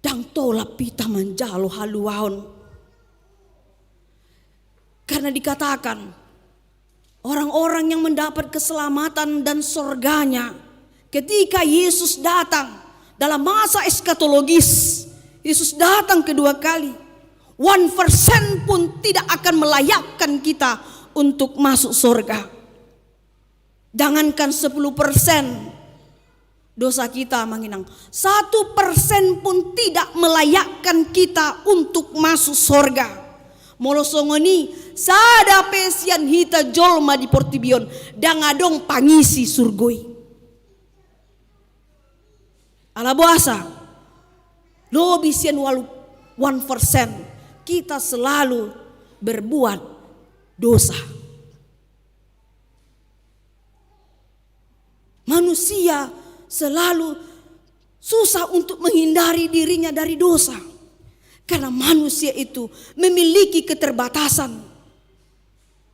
Dang tola pita manjalo haluan. Karena dikatakan orang-orang yang mendapat keselamatan dan surganya ketika Yesus datang dalam masa eskatologis. Yesus datang kedua kali. 1% pun tidak akan melayakkan kita untuk masuk surga. Jangankan 10% dosa kita manginang, 1% pun tidak melayakkan kita untuk masuk surga. Molosongoni sada pesian hita jolma di portibion dangadong pangisi surgoi. Ala buasa lobi sian walu 1%, kita selalu berbuat dosa. Manusia selalu susah untuk menghindari dirinya dari dosa, karena manusia itu memiliki keterbatasan,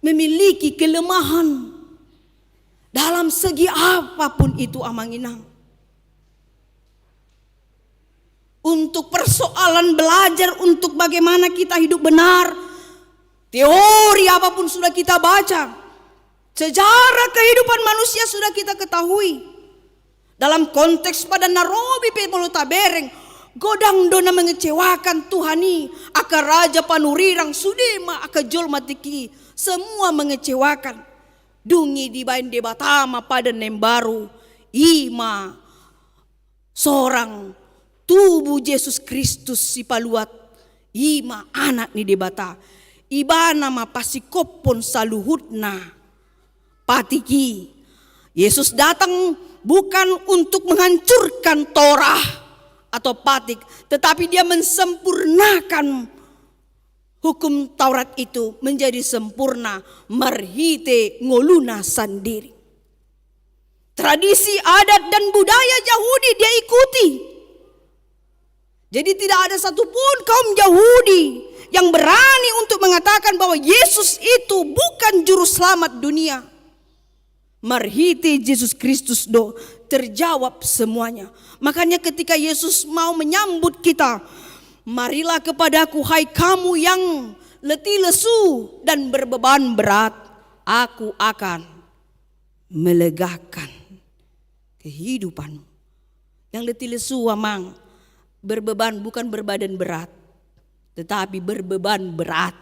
memiliki kelemahan dalam segi apapun itu amanginang. Untuk persoalan belajar untuk bagaimana kita hidup benar, teori apapun sudah kita baca, sejarah kehidupan manusia sudah kita ketahui. Dalam konteks pada narobi pemolota bereng, godang dona mengecewakan Tuhani, aka raja panurirang sudema aka jol matiki, semua mengecewakan. Dungi di bain debatama pada nembaru, ima seorang tubuh Yesus Kristus si paluat, ima anak ni debata, ibana ma pasikopon saluhutna patiki. Yesus datang bukan untuk menghancurkan Torah atau patik, tetapi dia mensempurnakan hukum Taurat itu menjadi sempurna, marhite ngoluna sendiri. Tradisi adat dan budaya Yahudi dia ikuti. Jadi tidak ada satupun kaum Yahudi yang berani untuk mengatakan bahwa Yesus itu bukan juru selamat dunia. Marhite Yesus Kristus do terjawab semuanya. Makanya ketika Yesus mau menyambut kita, marilah kepadaku hai kamu yang letih lesu dan berbeban berat, aku akan melegakan kehidupanmu. Yang letih lesu amang berbeban bukan berbadan berat, tetapi berbeban berat.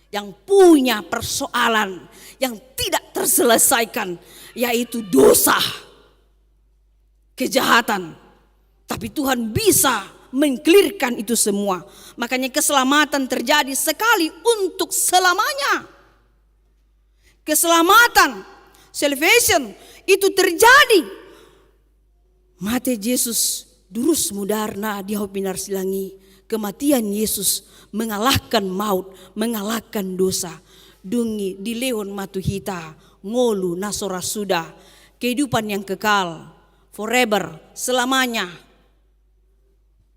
Yang punya persoalan yang tidak terselesaikan, yaitu dosa, kejahatan. Tapi Tuhan bisa mengklirkan itu semua. Makanya keselamatan terjadi sekali untuk selamanya. Keselamatan, salvation itu terjadi. Mate Yesus durus mudarna di hopinar silangi. Kematian Yesus mengalahkan maut, mengalahkan dosa. Dungi di leon matuhita, ngolu nasora sudah. Kehidupan yang kekal, forever, selamanya.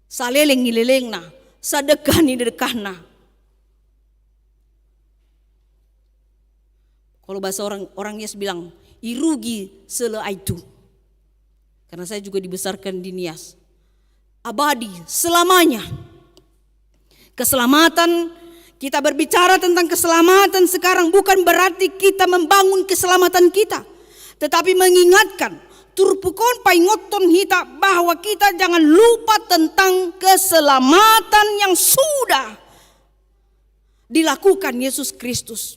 Saleleng nilelengna, sadekah ni dekahna. Kalau bahasa orang Yes bilang, irugi sele itu. Karena saya juga dibesarkan di Nias. Abadi selamanya. Keselamatan, kita berbicara tentang keselamatan sekarang bukan berarti kita membangun keselamatan kita. Tetapi mengingatkan turpukon paingoton hita bahwa kita jangan lupa tentang keselamatan yang sudah dilakukan Yesus Kristus.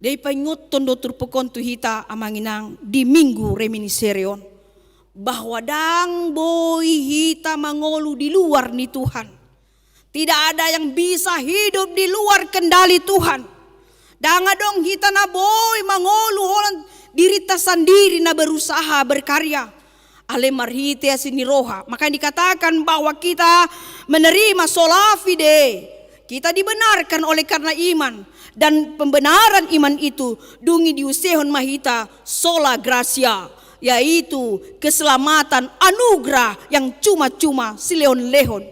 Dei paingoton do turpukon tu hita amanginang di minggu reminiserion bahwa dang boy hita mangolu di luar ni Tuhan. Tidak ada yang bisa hidup di luar kendali Tuhan. Danga dong hita na boy mangolu holan dirita sendiri na berusaha berkarya. Ale marhite asini roha. Maka dikatakan bahwa kita menerima sola fide. Kita dibenarkan oleh karena iman. Dan pembenaran iman itu dungi diusehon mahita sola gracia, yaitu keselamatan anugerah yang cuma-cuma silehon-lehon.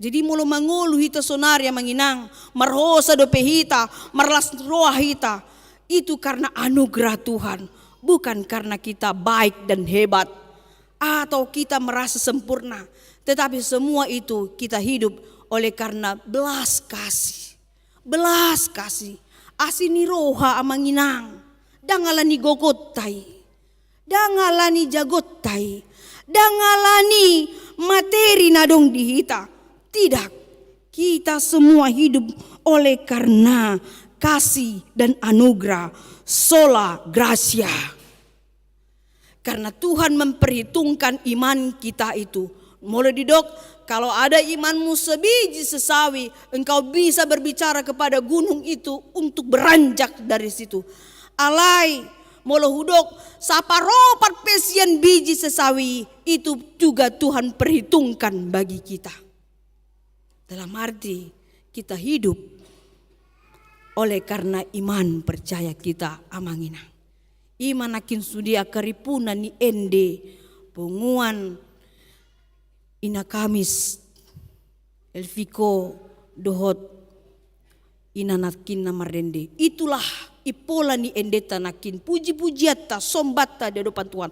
Jadi mulu mangulu hita sonaria manginang marhosa dope hita, marlas roa hita, itu karena anugerah Tuhan, bukan karena kita baik dan hebat atau kita merasa sempurna, tetapi semua itu kita hidup oleh karena belas kasih. Belas kasih asini roha amanginang dangalani gogotai, dangalani jagotai, dangalani materi nadong dihita. Tidak, kita semua hidup oleh karena kasih dan anugerah sola gracia. Karena Tuhan memperhitungkan iman kita itu. Mulai didok, kalau ada imanmu sebiji sesawi, engkau bisa berbicara kepada gunung itu untuk beranjak dari situ. Alai, molo hudok, saparopat pesian biji sesawi, itu juga Tuhan perhitungkan bagi kita. Dalam arti kita hidup oleh karena iman percaya kita amangina. Iman akin sudia karipuna ni ende, penguan ina kamis elfiko dohot ina nakin namarende. Itulah ipola ni endeta nakin puji-pujiata sombata di depan Tuhan.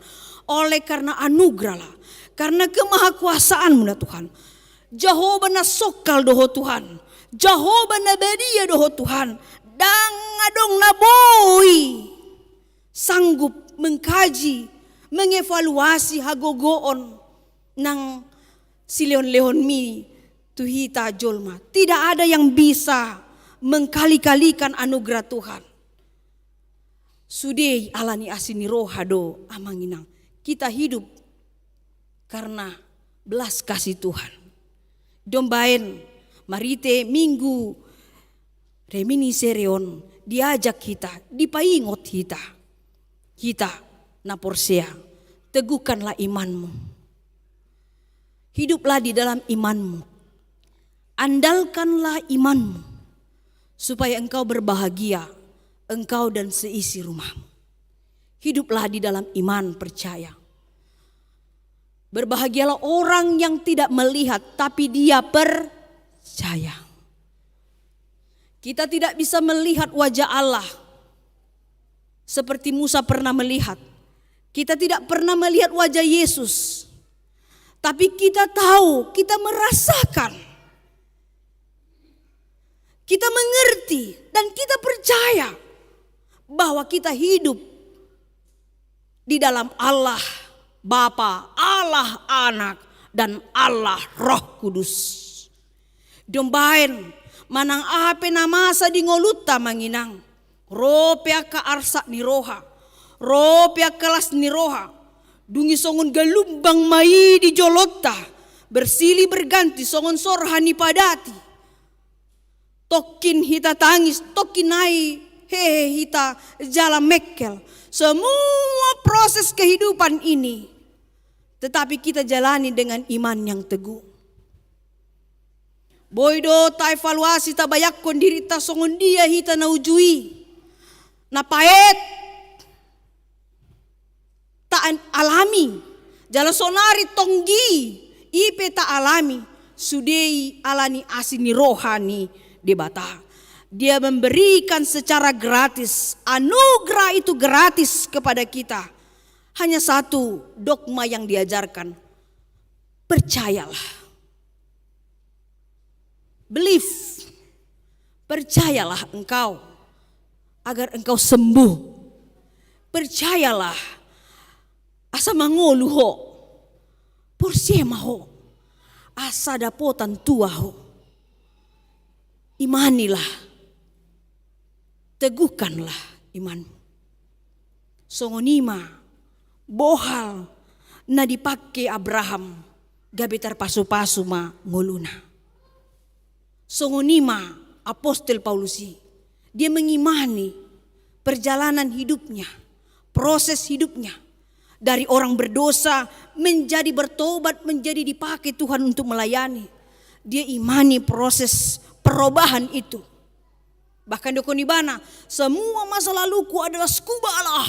Oleh karena anugerah lah, karena kemahakuasaanmu Tuhan. Jehovah na sokal doho Tuhan, Jehovah na bedia doho Tuhan. Dang adong na boy sanggup mengkaji, mengevaluasi hagogoon nang sileon-leon mi tuhita jolma. Tidak ada yang bisa mengkali-kalikan anugerah Tuhan. Sudei alani asini rohado amanginang. Kita hidup karena belas kasih Tuhan. Dombaen marite minggu reminiserion diajak kita, dipaingot kita. Kita naporsea, teguhkanlah imanmu. Hiduplah di dalam imanmu. Andalkanlah imanmu supaya engkau berbahagia, engkau dan seisi rumahmu. Hiduplah di dalam iman percaya. Berbahagialah orang yang tidak melihat tapi dia percaya. Kita tidak bisa melihat wajah Allah seperti Musa pernah melihat. Kita tidak pernah melihat wajah Yesus. Tapi kita tahu, kita merasakan, kita mengerti dan kita percaya bahwa kita hidup di dalam Allah Bapa, Allah Anak, dan Allah Roh Kudus. Dombaen manang ape namasa di ngoluta manginang, ropea ka arsa ni roha, ropea kelas ni roha. Dungi songon galumbang mai di jolota, bersili berganti songon sorhani padati. Tokin hita tangis, tokin nai hehe hita jala mekel. Semua proses kehidupan ini, tetapi kita jalani dengan iman yang teguh. Boydo ta evaluasi ta bayak kondiri ta songon dia hita na ujui, na paet. Taan alami, jala sonari tonggi, ipe ta alami, sudei alani asini rohani debata. Dia memberikan secara gratis, anugerah itu gratis kepada kita. Hanya satu dogma yang diajarkan, percayalah. Believe, percayalah engkau agar engkau sembuh. Percayalah asa mangolu ho, porsema ho, asa dapotan tua ho. Imanilah, teguhkanlah imanmu. Songonima, bohal na dipake Abraham, gabe tarpasu-pasu ma ngoluna. Songonima, Apostel Paulusi, dia mengimani perjalanan hidupnya, proses hidupnya. Dari orang berdosa menjadi bertobat, menjadi dipakai Tuhan untuk melayani. Dia imani proses perubahan itu. Bahkan dokonibana, semua masa laluku adalah skuba Allah.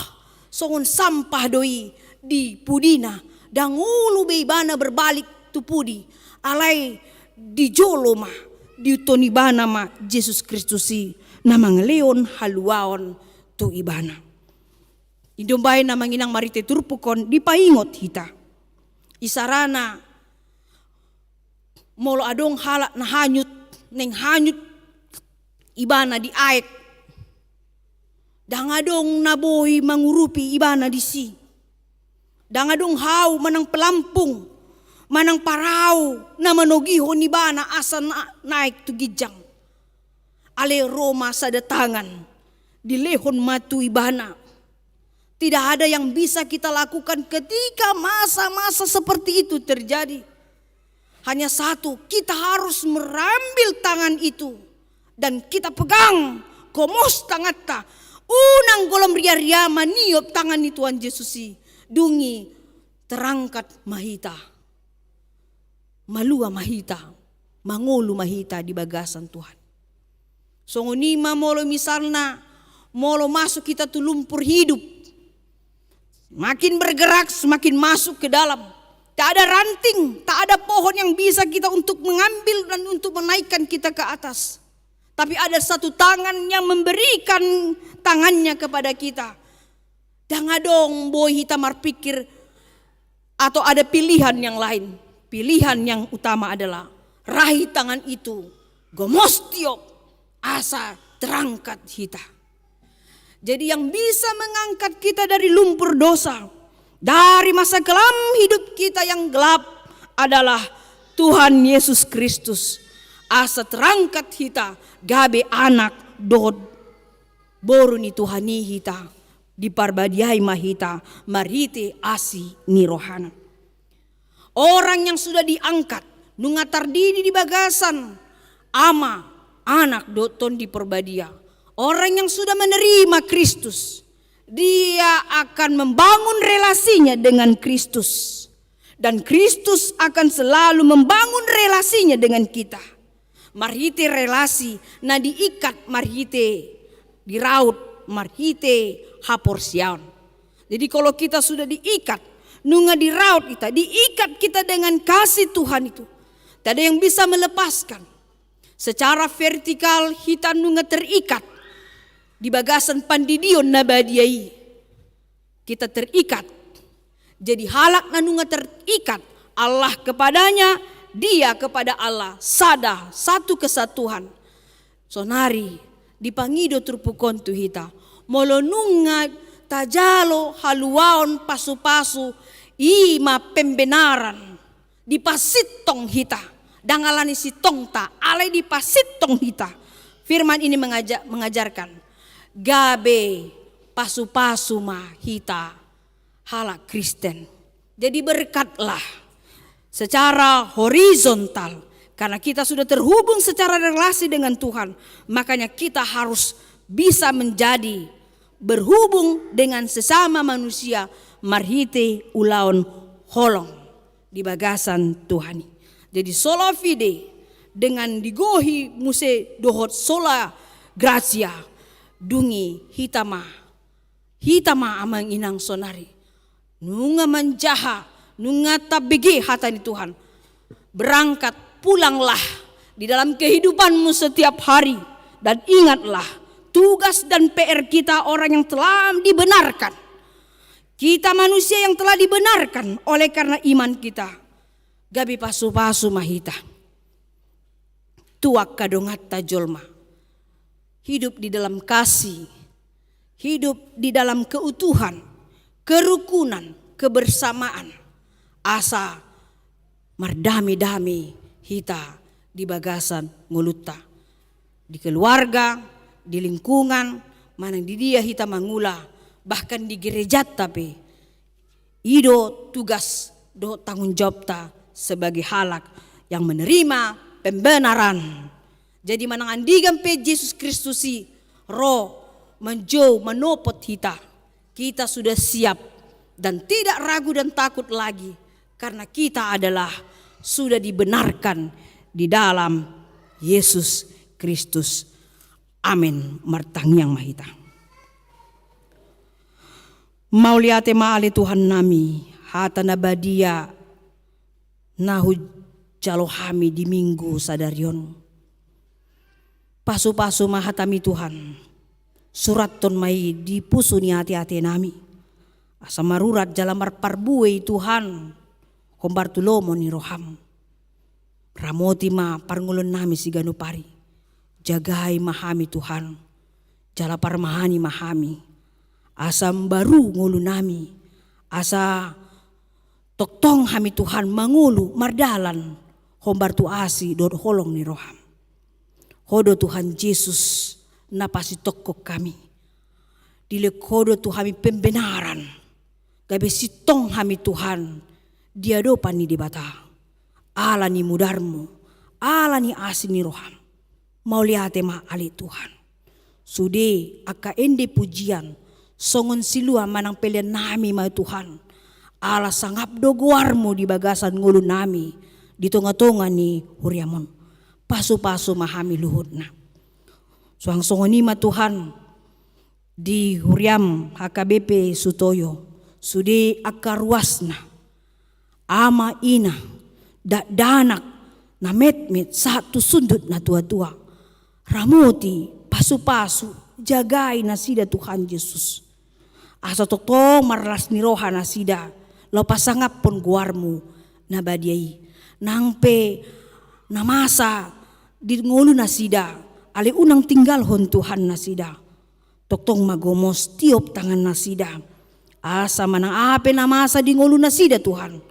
Songon sampah doi di pudina. Dangulu beibana berbalik tu pudi. Alai di joloma, di tonibana ma Yesus Kristusi. Namang leon haluaon tu ibana. Idombai na manginang marite turpukon dipaingot hita. Isarana molo adong halak na hanyut neng hanyut ibana di aek. Dangadong naboy mangurupi ibana di si. Dangadong hau manang pelampung manang parau na manogihon ibana asa naik tu gijang. Ale Roma sa datangan dilehon matu ibana. Tidak ada yang bisa kita lakukan ketika masa-masa seperti itu terjadi. Hanya satu, kita harus merambil tangan itu. Dan kita pegang, komos tangata. Unang golom ria-ria maniop tangan ni Tuhan Yesusi. Dungi, terangkat mahita. Malua mahita, mangolu mahita di bagasan Tuhan. Songonima molo misalna, molo masuk kita tu lumpur hidup. Makin bergerak semakin masuk ke dalam. Tak ada ranting, tak ada pohon yang bisa kita untuk mengambil dan untuk menaikkan kita ke atas. Tapi ada satu tangan yang memberikan tangannya kepada kita. Dangadong boy hitam marpikir atau ada pilihan yang lain. Pilihan yang utama adalah rahi tangan itu. Gomostiok asa terangkat hita. Jadi yang bisa mengangkat kita dari lumpur dosa, dari masa kelam hidup kita yang gelap adalah Tuhan Yesus Kristus. Asa terangkat hita, gabe anak dod, boruni Tuhani hita, diparbadiai mahita, marite asi ni rohana. Orang yang sudah diangkat, nungatar diri di bagasan, ama, anak doton di perbadia. Orang yang sudah menerima Kristus, dia akan membangun relasinya dengan Kristus. Dan Kristus akan selalu membangun relasinya dengan kita. Marhite relasi, na diikat marhite, diraut marhite haporsiaon. Jadi kalau kita sudah diikat, nunga diraut kita, diikat kita dengan kasih Tuhan itu. Tak ada yang bisa melepaskan. Secara vertikal kita nunga terikat. Di bagasan pandidion nabadiai kita terikat. Jadi halak nanunga terikat. Allah kepadanya, dia kepada Allah. Sada satu kesatuan. Sonari dipangido turpukon tu hita. Molonunga tajalo haluaon pasu-pasu ima pembenaran. Dipasitong hita. Dangalani sitong ta alai dipasitong hita. Firman ini mengajarkan. Gabe pasu-pasu mahita halak Kristen. Jadi berkatlah secara horizontal. Karena kita sudah terhubung secara relasi dengan Tuhan. Makanya kita harus bisa menjadi berhubung dengan sesama manusia. Marhite ulaon holong di bagasan Tuhan. Jadi sola fide dengan digohi muse dohot sola gracia. Dungi hitama amang inang sonari. Nunga manjaha, nunga tabigi hatani Tuhan. Berangkat pulanglah di dalam kehidupanmu setiap hari. Dan ingatlah tugas dan PR kita orang yang telah dibenarkan. Kita manusia yang telah dibenarkan oleh karena iman kita. Gabi pasu-pasu mahita. Tuak kadongat tajolma. Hidup di dalam kasih, hidup di dalam keutuhan, kerukunan, kebersamaan asa mardami-dami hita di bagasan nguluta. Di keluarga, di lingkungan, manang di dia hita mangula, bahkan di gereja tapi ido tugas do tanggung jawab ta sebagai halak yang menerima pembenaran. Jadi manang andigan pe Yesus Kristus si roh menjauh menopot kita sudah siap dan tidak ragu dan takut lagi karena kita adalah sudah dibenarkan di dalam Yesus Kristus. Amin. Martang yang mahita. Mauliate maali Tuhan nami, hata nabadia nahu jalohami di minggu sadarion. Pasu-pasu mahatami Tuhan, surat ton mai di pusuni hati-hati nami. Asa marurat jalamar parbuai Tuhan, kombar tulomo ni roham. Ramoti ma parngulon nami si ganupari, jagai mahami Tuhan, jala parmahani mahami. Asam baru ngulu nami, asa toktong hami Tuhan mangulu mardalan, hombar tu asi dod holong ni roham. Hodo Tuhan Yesus napasi tokok kami. Dile kodo tu hami pembenaran, gabe sitong hami Tuhan, dia dopan ni dibata. Ala ni mudarmu, ala ni asi ni roham. Mau lihat ma ali Tuhan. Sude aka ende pujian, songon silua manang pelian nami ma Tuhan. Ala sangap doguarmu di bagasan ngulu nami, di tonga-tonga ni huriamon. Pasu-pasu mahami luhutna. Suang songoni ma Tuhan, di huriam HKBP Sutoyo, sude akaruasna, ama ina, danak, na met-met satu sundut na tua-tua. Ramuti, pasu-pasu, jagai na sida Tuhan Yesus. Asa totong marlas ni roha na sida, lau pasangap pon guarmu na badiai. Nangpe na masa di ngulu na sida, ali unang tinggal hon Tuhan na sida. Toktong magomos tiop tangan na sida. Asa manang ape na masa di ngulu na sida Tuhan.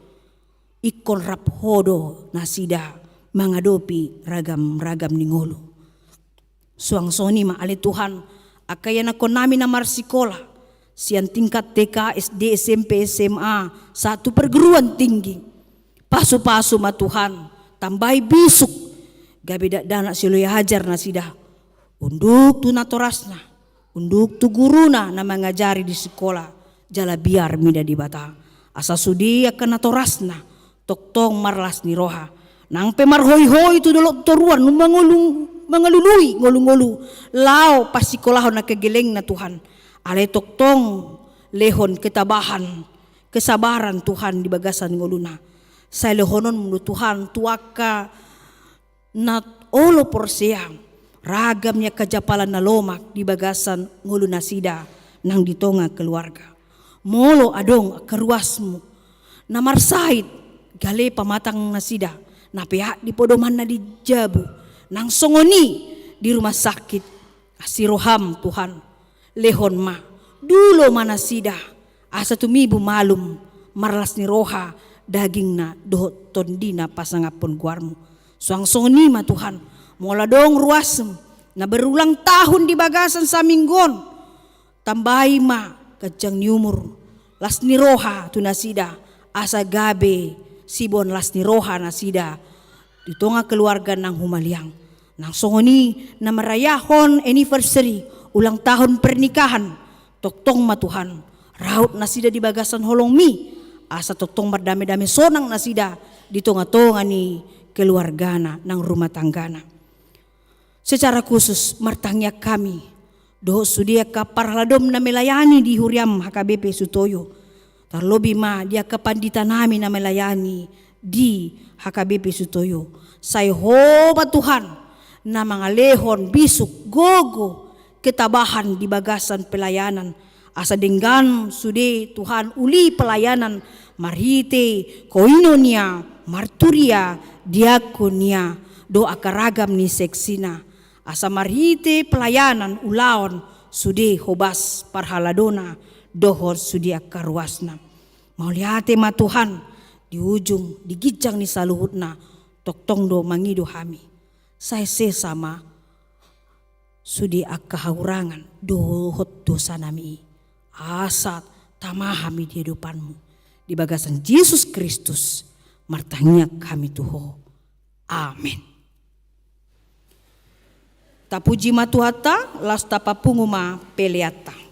Ikon rap hodo na sida, mangadopi ragam-ragam ni ngulu. Suang soni ma ali Tuhan, akaya na konami na marsikola, sian tingkat TK, SD, SMP, SMA, satu perguruan tinggi. Pasu-pasu ma Tuhan, tambahi bisuk, gabi dana siloya hajar na sida. Unduk tu natorasna, unduk tu guruna na mengajari di sekolah, jala biar mida di bata. Asa sudi akan natorasna, toktong marlas ni roha. Nang pemarhoy-hoy tu dolok toruan, mangalului, ngolu-ngolu. Lao pasikolahon na kegeleng na Tuhan. Ale toktong lehon ketabahan, kesabaran Tuhan di bagasan ngoluna. Sa lehonon mulu Tuhan tuaka na olo porseang. Ragamnya kejapalan na lomak di bagasan ngoluna sida nang ditonga keluarga. Molo adong keruasmu. Na marsait gale pamatang na sida. Na pihak di podoman na di jabu. Nang songoni di rumah sakit. Asiroham Tuhan. Lehon ma. Dulo mana sida. Asa tumibu malum. Marlas ni roha. Daging na dohot tondina pasangapon guarmu. Suang songoni ma Tuhan. Mola dong ruasem. Na berulang tahun di bagasan sa minggon. Tambahi ma. Kajang ni umur. Las ni roha tu nasida. Asa gabe. Sibon las ni roha nasida. Di tonga keluarga nang humaliang. Nang songoni na marayahon anniversary. Ulang tahun pernikahan. Toktong ma Tuhan. Raut nasida di bagasan holong mi. Asa toktong berdame-dame sonang nasida. Di tonga-tonga ni keluargana nang rumah tanggana. Secara khusus martangnya kami. Doh sudia ka parladom na melayani di huriam HKBP Sutoyo. Terlebih ma dia kepandita nami na melayani di HKBP Sutoyo. Saya hoba Tuhan na mga lehon, bisuk, gogo, ketabahan di bagasan pelayanan. Asa denggan sude Tuhan uli pelayanan marite, koinonia, marturia, diakonia, doa karagam ni seksina. Asa marite pelayanan ulaon sude hobas parhaladona dohor sudia karuasna. Mau lihat ma Tuhan di ujung di gijang ni saluhutna tok tongdo mangido hami. Saya sama sudi akka haurangan dohot dosa nami. Asat tamahami di depanmu. Di bagasan Yesus Kristus martangiak kami Tuho. Amin. Tapuji matuhata lasta papunguma peleata.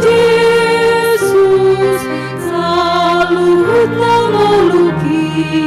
Yesus, saluhut nangoluki.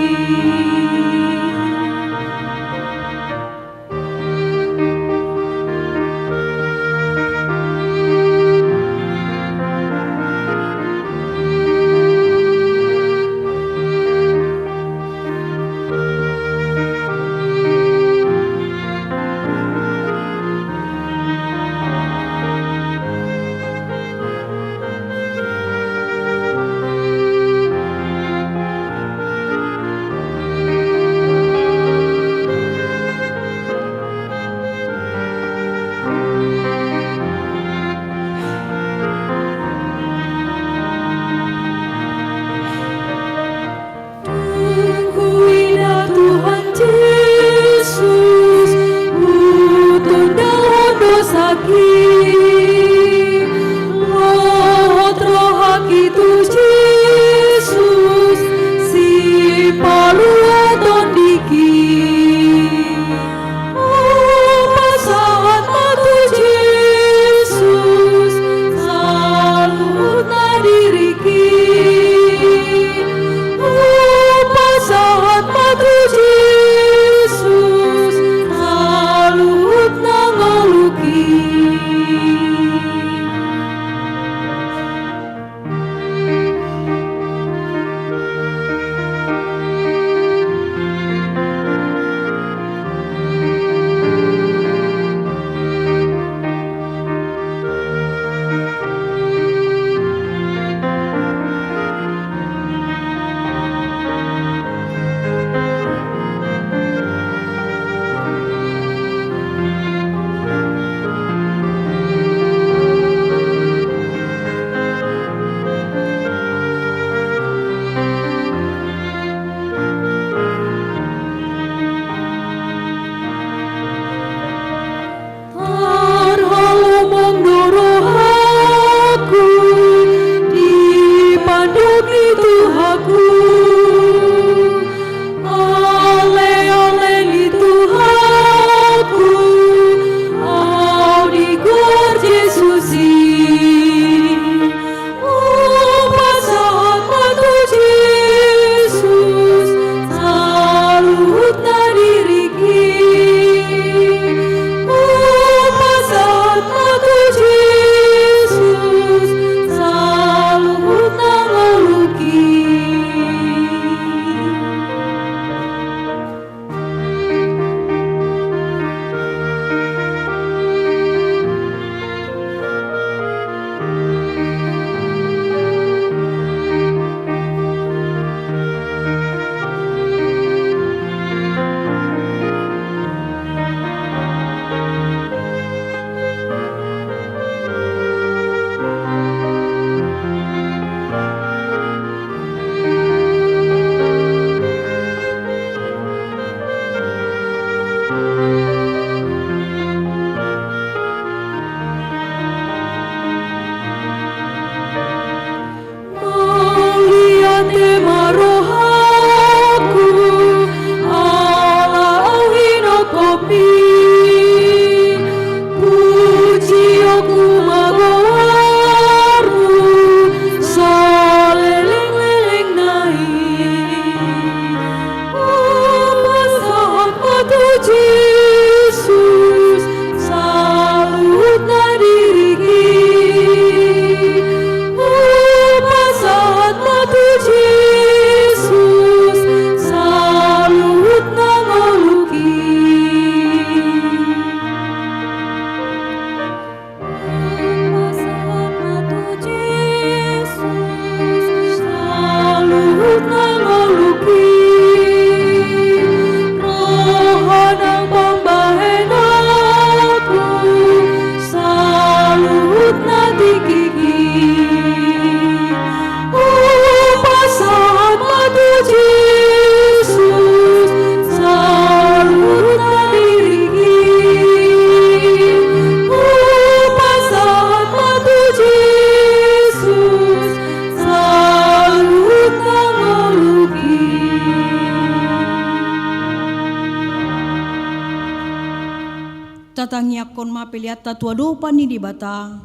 ma peliata tua dopa ni di bata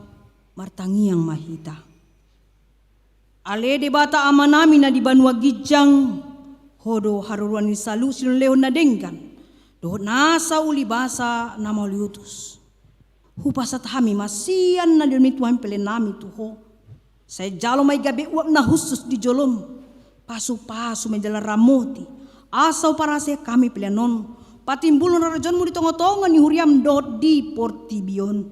martangi yang mahita. Ale di bata amanami na di Banua Gijang hodo haruruan ni salu sinulehon na denggan. Dohot nasa uli basa na mauliutus. Hupasat hami masian na demi Tuhan pelenami tuho. Saya jalo may gabi uap na husus di jolom. Pasu-pasu may jala ramoti. Asaw para saya kami pelenon. Patimbulon na rajon mo di tongotongan ni huriam dohot di Portibion.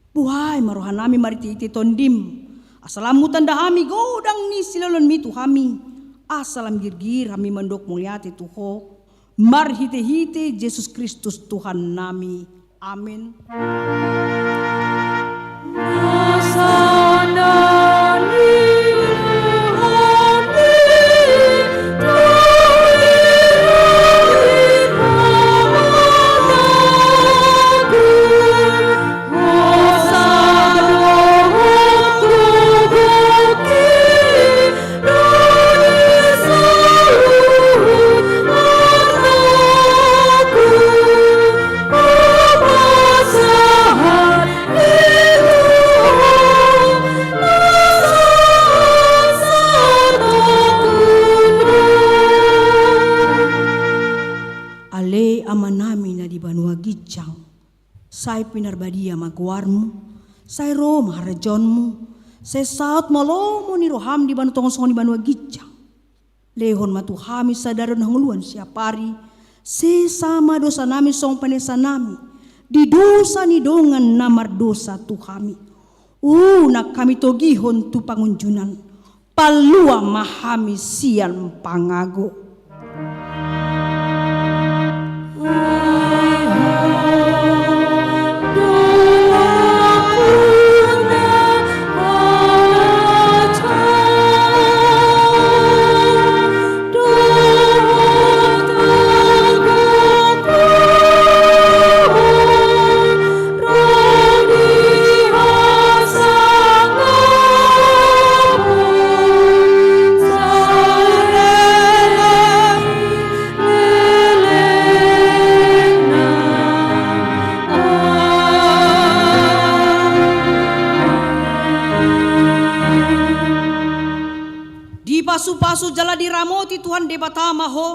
Buhay marohan nami mariti tondim. Asalamutan dahami godang ni silalon mi tuhami. Asalam girgir hami mandok muliati tuho. Marhite-hite Yesus Kristus Tuhan nami. Amin. Sai pinarbadia magwarmu, sai ro maharajonmu, sai saat malomo ni roham di banu tongon di Banua Gijang. Lehon matuhami sadaron hanguluan siapari, se sama dosa nami song panesa nami, di dosa ni dongan namar dosa tuhami. Nak kami togihon tu pangunjunan, palua mahami sian pangago. Pasu-pasu jala diramoti Tuhan debatama ho,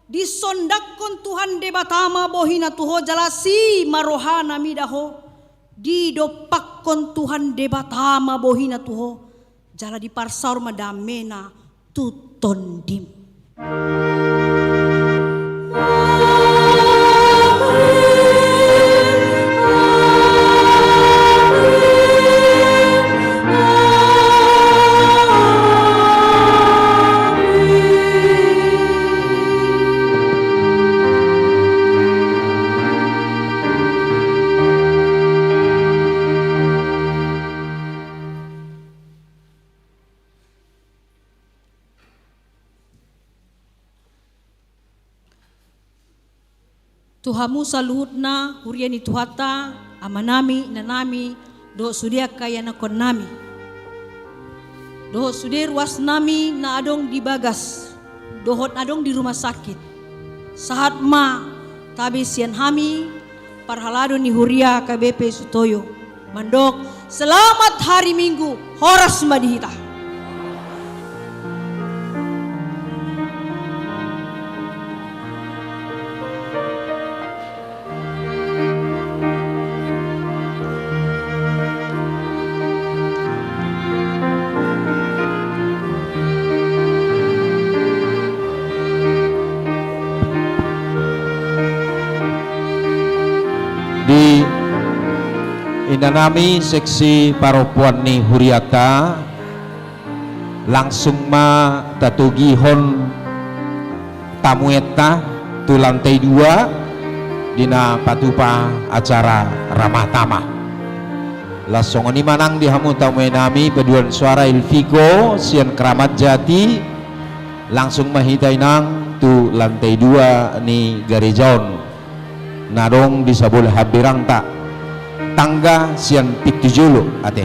disondakon Tuhan debatama bohina tuho jala si marohana midaho, didopakkon Tuhan debatama bohina tuho, jala diparsaur madamena tutondim. Tuhamu saluhutna huriani tuhata amanami nanami do sudia kaya nakon nami do sudia ruas nami na adong di bagas dohot adong di rumah sakit sahat ma tabi sian hami parhalado ni huria KBP Sutoyo mandok selamat hari Minggu Horas Madihita. Inanami seksi paropuan ni huriaka langsung ma tatugihon tamueta tu lantai 2 dina patupa acara ramah tamah langsung ni manang dihamu tamuenami paduan suara Ilfigo sian Keramat Jati langsung mahitai nang tu lantai 2 ni Garejaon narong disabul habirang tak tangga sian pitu julu ate